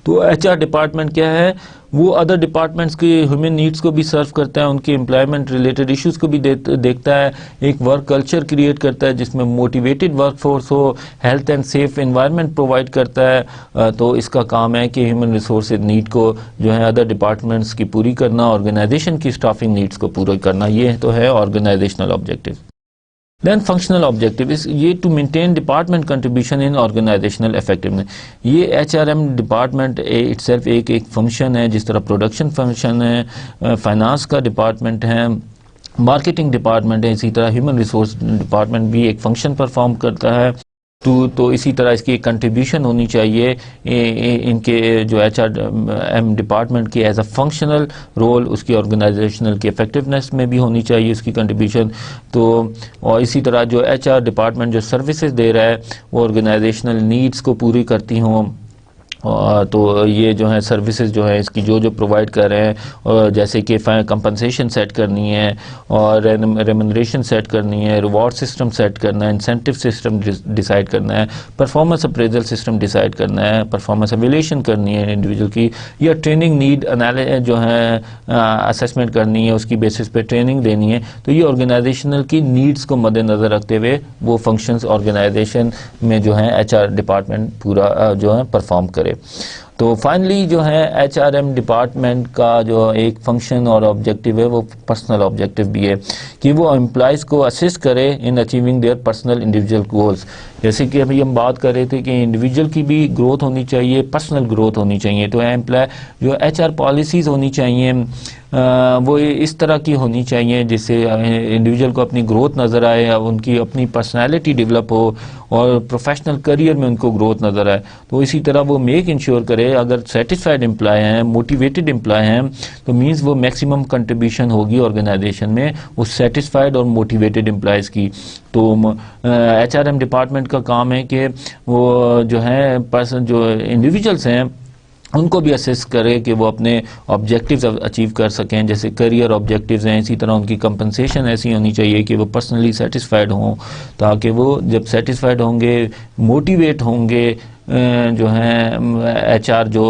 تو ایچ آر ڈپارٹمنٹ کیا ہے, وہ ادر ڈپارٹمنٹس کی ہیومن نیڈس کو بھی سرو کرتا ہے, ان کے امپلائمنٹ ریلیٹڈ ایشوز کو بھی دیکھتا ہے, ایک ورک کلچر کریٹ کرتا ہے جس میں موٹیویٹڈ ورک فورس ہو, health and safe environment provide کرتا ہے. تو اس کا کام ہے کہ ہیومن ریسورس نیڈ کو جو ہے ادر ڈپارٹمنٹس کی پوری کرنا, آرگنائزیشن کی اسٹافنگ نیڈس کو پورا کرنا. یہ تو ہے organisational objective. Then functional objective یہ to maintain department contribution in organisational effectiveness. یہ H R M department itself ایک فنکشن ہے، جس طرح پروڈکشن فنکشن ہے، فائنانس کا ڈپارٹمنٹ ہے، مارکیٹنگ ڈپارٹمنٹ ہے، اسی طرح ہیومن ریسورس ڈپارٹمنٹ بھی ایک فنکشن پرفارم کرتا ہے. تو اسی طرح اس کی ایک کنٹریبیوشن ہونی چاہیے ان کے جو ایچ آر ایم ڈپارٹمنٹ کی ایز اے فنکشنل رول، اس کی آرگنائزیشنل کی افیکٹونیس میں بھی ہونی چاہیے اس کی کنٹریبیوشن. تو اور اسی طرح جو ایچ آر ڈپارٹمنٹ جو سروسز دے رہا ہے وہ آرگنائزیشنل نیڈس کو پوری کرتی ہوں. تو یہ جو ہے سروسز جو ہے اس کی جو پرووائڈ کر رہے ہیں، اور جیسے کہ کمپنسیشن سیٹ کرنی ہے اور ریمونریشن سیٹ کرنی ہے، ریوارڈ سسٹم سیٹ کرنا ہے، انسینٹیو سسٹم ڈیسائیڈ کرنا ہے، پرفارمنس اپریزل سسٹم ڈیسائیڈ کرنا ہے، پرفارمنس ایویلیشن کرنی ہے انڈیویجول کی، یا ٹریننگ نیڈ جو ہے اسیسمنٹ کرنی ہے، اس کی بیسس پہ ٹریننگ دینی ہے. تو یہ آرگنائزیشنل کی نیڈس کو مد نظر رکھتے ہوئے وہ فنکشنز آرگنائزیشن میں جو ہے ایچ آر ڈپارٹمنٹ پورا جو ہے پرفارم کرے. تو فائنلی جو ہے ایچ آر ایم ڈپارٹمنٹ کا جو ایک فنکشن اور آبجیکٹیو ہے وہ پرسنل آبجیکٹیو بھی ہے کہ وہ امپلائز کو اسسٹ کرے in achieving their personal individual goals. جیسے کہ ابھی ہم بات کر رہے تھے کہ انڈیویجول کی بھی گروتھ ہونی چاہیے، پرسنل گروتھ ہونی چاہیے. تو امپلائی جو ایچ آر پالیسیز ہونی چاہیے وہ اس طرح کی ہونی چاہیے جس سے انڈیویجول کو اپنی گروتھ نظر آئے، ان کی اپنی پرسنالٹی ڈیولپ ہو اور پروفیشنل کریئر میں ان کو گروتھ نظر آئے. تو اسی طرح وہ میک انشور کرے اگر سیٹسفائیڈ امپلائی ہیں، موٹیویٹڈ امپلائی ہیں، تو مینس وہ میکسیمم کنٹریبیوشن ہوگی آرگنائزیشن میں اس سیٹسفائیڈ اور موٹیویٹڈ امپلائیز کی. تو ایچ آر ایم ڈپارٹمنٹ کا کام ہے کہ وہ جو ہے جو انڈیویجولس ہیں ان کو بھی اسیس کرے کہ وہ اپنے آبجیکٹیوز اچیو کر سکیں. جیسے کریئر آبجیکٹیوز ہیں، اسی طرح ان کی کمپنسیشن ایسی ہونی چاہیے کہ وہ پرسنلی سیٹسفائیڈ ہوں، تاکہ وہ جب سیٹسفائیڈ ہوں گے، موٹیویٹ ہوں گے، جو ہیں ایچ آر جو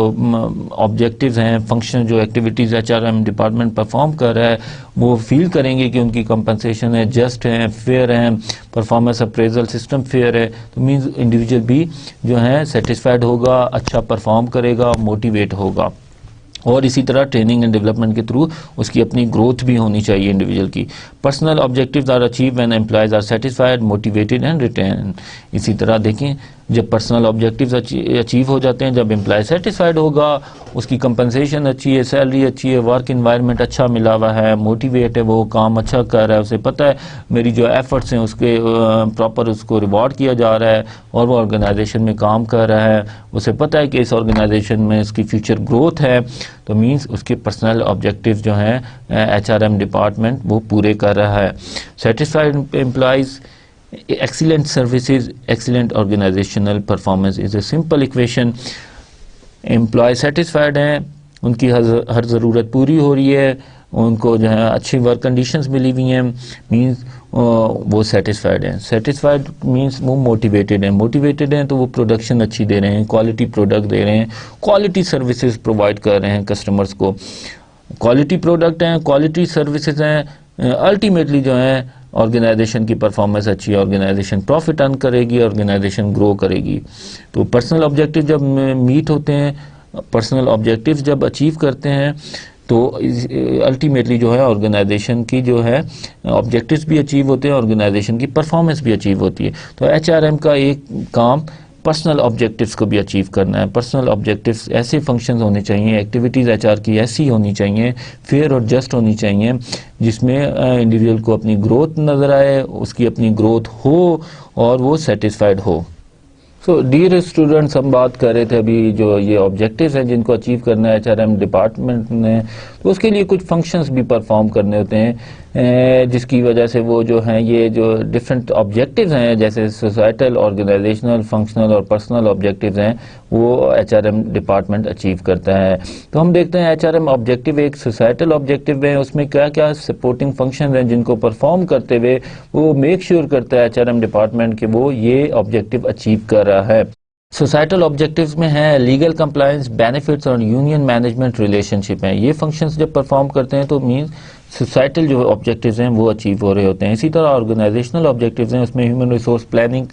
آبجیکٹیوز ہیں، فنکشن جو activities H R M department perform کر رہا ہے وہ فیل کریں گے کہ ان کی کمپنسیشن ہے، جسٹ ہیں، فیئر ہیں، پرفارمنس اپریزل سسٹم فیئر ہے. تو مینز انڈیویجول بھی جو ہے سیٹسفائڈ ہوگا، اچھا پرفارم کرے گا، موٹیویٹ ہوگا. اور اسی طرح ٹریننگ اینڈ ڈیولپمنٹ کے تھرو اس کی اپنی گروتھ بھی ہونی چاہیے انڈیویجول کی. Personal objectives are achieve when employees are satisfied, motivated and retain. اسی طرح دیکھیں جب پرسنل آبجیکٹیوز اچیو ہو جاتے ہیں، جب امپلائی سیٹسفائڈ ہوگا، اس کی کمپنسیشن اچھی ہے، سیلری اچھی ہے، ورک انوائرمنٹ اچھا ملا ہوا ہے، موٹیویٹ ہے، وہ کام اچھا کر رہا ہے، اسے پتہ ہے میری جو ایفرٹس ہیں اس کے پراپر اس کو ریوارڈ کیا جا رہا ہے، اور وہ آرگنائزیشن میں کام کر رہا ہے، اسے پتہ ہے کہ اس آرگنائزیشن میں اس کی فیوچر گروتھ ہے. تو مینس اس کے پرسنل آبجیکٹیوز جو ہیں ایچ آر ایم ڈپارٹمنٹ وہ پورے کر رہا ہے. Satisfied employees, excellent services, excellent organizational performance is a simple equation. Employee satisfied ہیں، ان کی ہر ضرورت پوری ہو رہی ہے، ان کو جو ہے اچھی ورک کنڈیشنز ملی ہوئی ہیں، مینس وہ سیٹسفائڈ ہیں. سیٹسفائڈ مینس وہ موٹیویٹڈ ہیں، موٹیویٹڈ ہیں تو وہ پروڈکشن اچھی دے رہے ہیں، کوالٹی پروڈکٹ دے رہے ہیں، کوالٹی سروسز پرووائڈ کر رہے ہیں کسٹمرز کو. کوالٹی پروڈکٹ ہیں، کوالٹی سروسز ہیں، الٹیمیٹلی جو ہیں آرگنائزیشن کی پرفارمنس اچھی ہے، آرگنائزیشن پروفٹ ارن کرے گی، آرگنائزیشن گرو کرے گی. تو پرسنل آبجیکٹیو جب میٹ ہوتے ہیں، پرسنل آبجیکٹیوز جب اچیو کرتے ہیں تو الٹیمیٹلی جو ہے آرگنائزیشن کی جو ہے آبجیکٹیوز بھی اچیو ہوتے ہیں، آرگنائزیشن کی پرفارمنس بھی اچیو ہوتی ہے. تو ایچ آر ایم کا ایک کام پرسنل آبجیکٹیوز کو بھی اچیو کرنا ہے. پرسنل آبجیکٹیوز ایسے فنکشنز ہونے چاہیے، ایکٹیویٹیز ایچ آر کی ایسی ہونی چاہیے، فیئر اور جسٹ ہونی چاہیے، جس میں انڈیویجول کو اپنی گروتھ نظر آئے، اس کی اپنی گروتھ ہو اور وہ سیٹسفائڈ ہو. سو ڈیئر اسٹوڈنٹس، ہم بات کر رہے تھے ابھی جو یہ آبجیکٹیوز ہیں جن کو اچیو کرنا ہے ایچ آر ایم ڈپارٹمنٹ نے، تو اس کے لیے کچھ فنکشنز بھی پرفارم کرنے ہوتے ہیں، جس کی وجہ سے وہ جو ہیں یہ جو ڈفرینٹ آبجیکٹیوز ہیں جیسے سوسائٹل، آرگنائزیشنل، فنکشنل اور پرسنل آبجیکٹیوز ہیں وہ H R M department achieve کرتا ہے. تو ہم دیکھتے ہیں ایچ آر ایم آبجیکٹیو ایک سوسائٹل آبجیکٹیو ہے، اس میں کیا کیا سپورٹنگ فنکشنز ہیں جن کو پرفارم کرتے ہوئے وہ میک شیور کرتا ہے ایچ آر ایم ڈپارٹمنٹ کہ وہ یہ آبجیکٹیو اچیو کر رہا ہے. سوسائٹل آبجیکٹیوز میں ہیں لیگل کمپلائنس، بینیفٹس اور یونین مینجمنٹ ریلیشن شپ ہیں. یہ فنکشنز جب پرفارم کرتے ہیں تو مینس سوسائٹل جو آبجیکٹیوز ہیں وہ اچیو ہو رہے ہوتے ہیں. اسی طرح آرگنائزیشنل آبجیکٹیوز ہیں، اس میں human resource planning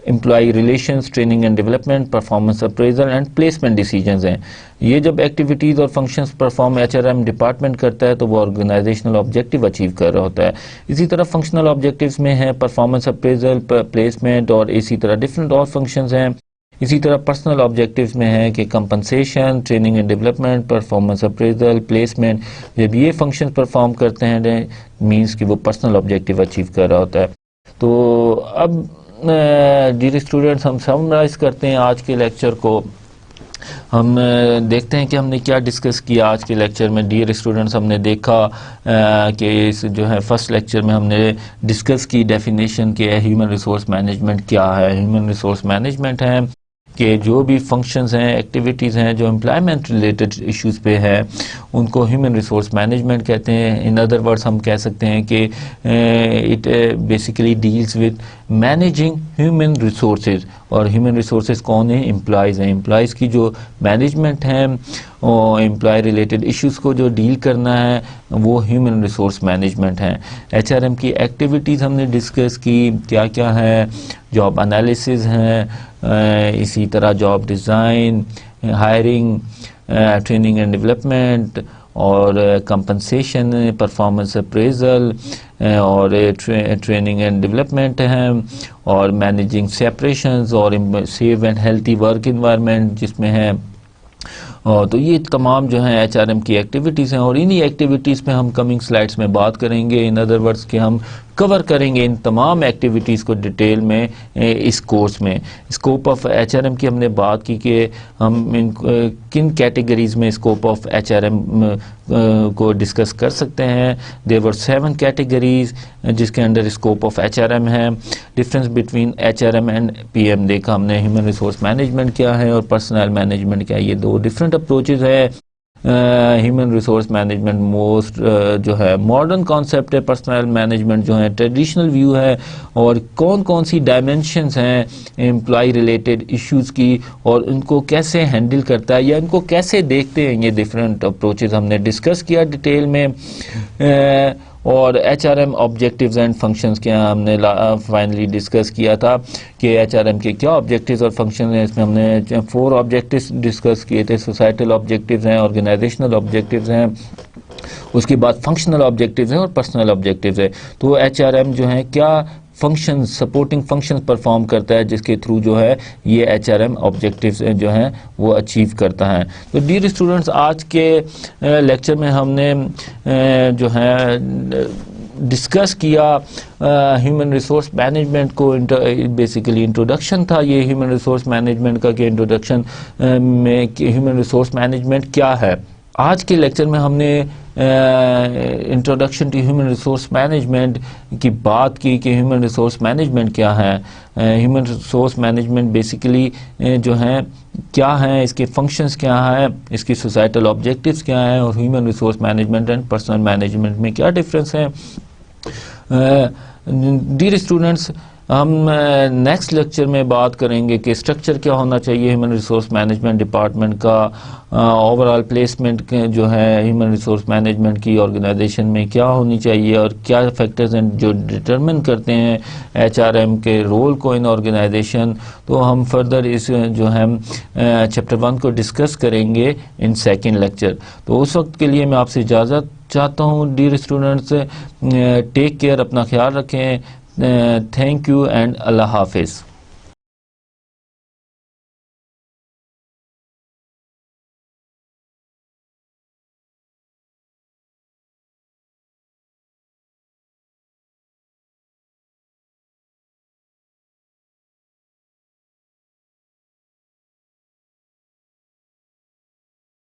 employee relations, training and development, performance appraisal and placement decisions ہیں. یہ جب ایکٹیویٹیز اور functions perform H R M department کرتا ہے تو وہ آرگنائزیشنل آبجیکٹیو اچیو کر رہا ہوتا ہے. اسی طرح فنکشنل آبجیکٹیوز میں ہے پرفارمنس اپریزل، پلیسمنٹ اور اسی طرح ڈفرینٹ اور فنکشنز ہیں. اسی طرح پرسنل آبجیکٹیوز میں ہے کہ compensation, training and development, performance appraisal, placement. جب یہ فنکشن پرفارم کرتے ہیں مینس کہ وہ پرسنل آبجیکٹیو اچیو کر رہا ہوتا ہے. تو اب ڈیئر اسٹوڈنٹس ہم سمرائز کرتے ہیں آج کے لیکچر کو. ہم دیکھتے ہیں کہ ہم نے کیا ڈسکس کیا آج کے لیکچر میں. ڈیئر اسٹوڈنٹس ہم نے دیکھا کہ اس جو ہے فرسٹ لیکچر میں ہم نے ڈسکس کی ڈیفینیشن کہ ہیومن ریسورس مینجمنٹ کیا ہے. ہیومن ریسورس مینجمنٹ ہے کہ جو بھی فنکشنز ہیں، ایکٹیویٹیز ہیں جو امپلائمنٹ ریلیٹڈ ایشوز پہ ہے ان کو ہیومن ریسورس مینجمنٹ کہتے ہیں. ان ادر ورڈس ہم کہہ سکتے ہیں کہ it basically deals with managing human resources. اور ہیومن ریسورسز کون ہیں؟ امپلائیز ہیں. امپلائیز کی جو مینجمنٹ ہے اور امپلائی ریلیٹڈ ایشوز کو جو ڈیل کرنا ہے وہ ہیومن ریسورس مینجمنٹ ہیں. ایچ آر ایم کی ایکٹیویٹیز ہم نے ڈسکس کی کیا کیا ہے. جاب انالیسز ہیں، اسی طرح job design, hiring, training and development اور کمپنسیشن، پرفارمنس اپریزل اور ٹریننگ اینڈ ڈیولپمنٹ ہیں اور مینیجنگ سیپریشنز اور safe and healthy work environment جس میں ہے. تو یہ تمام جو ہیں ایچ آر ایم کی ایکٹیویٹیز ہیں اور انہی ایکٹیویٹیز پہ ہم کمنگ سلائڈس میں بات کریں گے. ان ادر ورڈس کہ ہم کور کریں گے ان تمام ایکٹیویٹیز کو ڈیٹیل میں اس کورس میں. Scope of H R M کی ہم نے بات کی کہ ہم کن کیٹیگریز میں scope of H R M کو ڈسکس کر سکتے ہیں. دیر ور 7 کیٹیگریز جس کے under scope of H R M ہے. Difference between H R M and P M دیکھا ہم نے. ہیومن ریسورس مینجمنٹ کیا ہے اور پرسنل مینجمنٹ کیا ہے. یہ دو ڈفرینٹ اپروچز ہے. ہیومن ریسورس مینجمنٹ موسٹ جو ہے ماڈرن کانسیپٹ ہے. پرسنل مینجمنٹ جو ہے ٹریڈیشنل ویو ہے. اور کون کون سی ڈائمینشنز ہیں امپلائی ریلیٹڈ ایشوز کی اور ان کو کیسے ہینڈل کرتا ہے یا ان کو کیسے دیکھتے ہیں، یہ ڈفرینٹ اپروچز ہم نے ڈسکس کیا ڈیٹیل میں. اور H R M objectives and functions کے ہم نے فائنلی ڈسکس کیا تھا کہ ایچ آر ایم کے کیا آبجیکٹیوز اور فنکشن ہیں. اس میں ہم نے 4 آبجیکٹیوز ڈسکس کیے تھے. سوسائٹل آبجیکٹیوز ہیں، آرگنائزیشنل آبجیکٹیوز ہیں، اس کے بعد فنکشنل آبجیکٹیوز ہیں اور پرسنل آبجیکٹیوز ہیں. تو ایچ آر ایم جو ہیں کیا فنکشن سپورٹنگ فنکشن پرفارم کرتا ہے جس کے تھرو جو ہے یہ ایچ آر ایم آبجیکٹیوز جو ہیں وہ اچیو کرتا ہے. تو ڈیئر اسٹوڈنٹس آج کے لیکچر میں ہم نے جو ہے ڈسکس کیا ہیومن ریسورس مینجمنٹ کو. بیسیکلی انٹروڈکشن تھا یہ ہیومن ریسورس مینجمنٹ کا کہ انٹروڈکشن میں ہیومن ریسورس مینجمنٹ کیا ہے. آج کے لیکچر میں ہم نے introduction to human resource management کی بات کی کہ ہیومن ریسورس مینجمنٹ کیا ہے. ہیومن ریسورس مینجمنٹ بیسیکلی جو ہیں کیا ہیں، اس کے فنکشنز کیا ہیں، اس کی سوسائٹل آبجیکٹیوز کیا ہیں اور human resource management and personnel management میں کیا ڈفرینس ہیں. ڈیئر اسٹوڈنٹس ہم نیکسٹ لیکچر میں بات کریں گے کہ اسٹرکچر کیا ہونا چاہیے ہیومن ریسورس مینجمنٹ ڈپارٹمنٹ کا. اوور آل پلیسمنٹ جو ہے ہیومن ریسورس مینجمنٹ کی آرگنائزیشن میں کیا ہونی چاہیے اور کیا فیکٹرز ہیں جو ڈٹرمن کرتے ہیں ایچ آر ایم کے رول کو ان آرگنائزیشن. تو ہم فردر اس جو ہے چیپٹر 1 کو ڈسکس کریں گے ان سیکنڈ لیکچر. تو اس وقت کے لیے میں آپ سے اجازت چاہتا ہوں. ڈیئر اسٹوڈنٹس ٹیک کیئر، اپنا خیال رکھیں. تھینک یو اینڈ اللہ حافظ.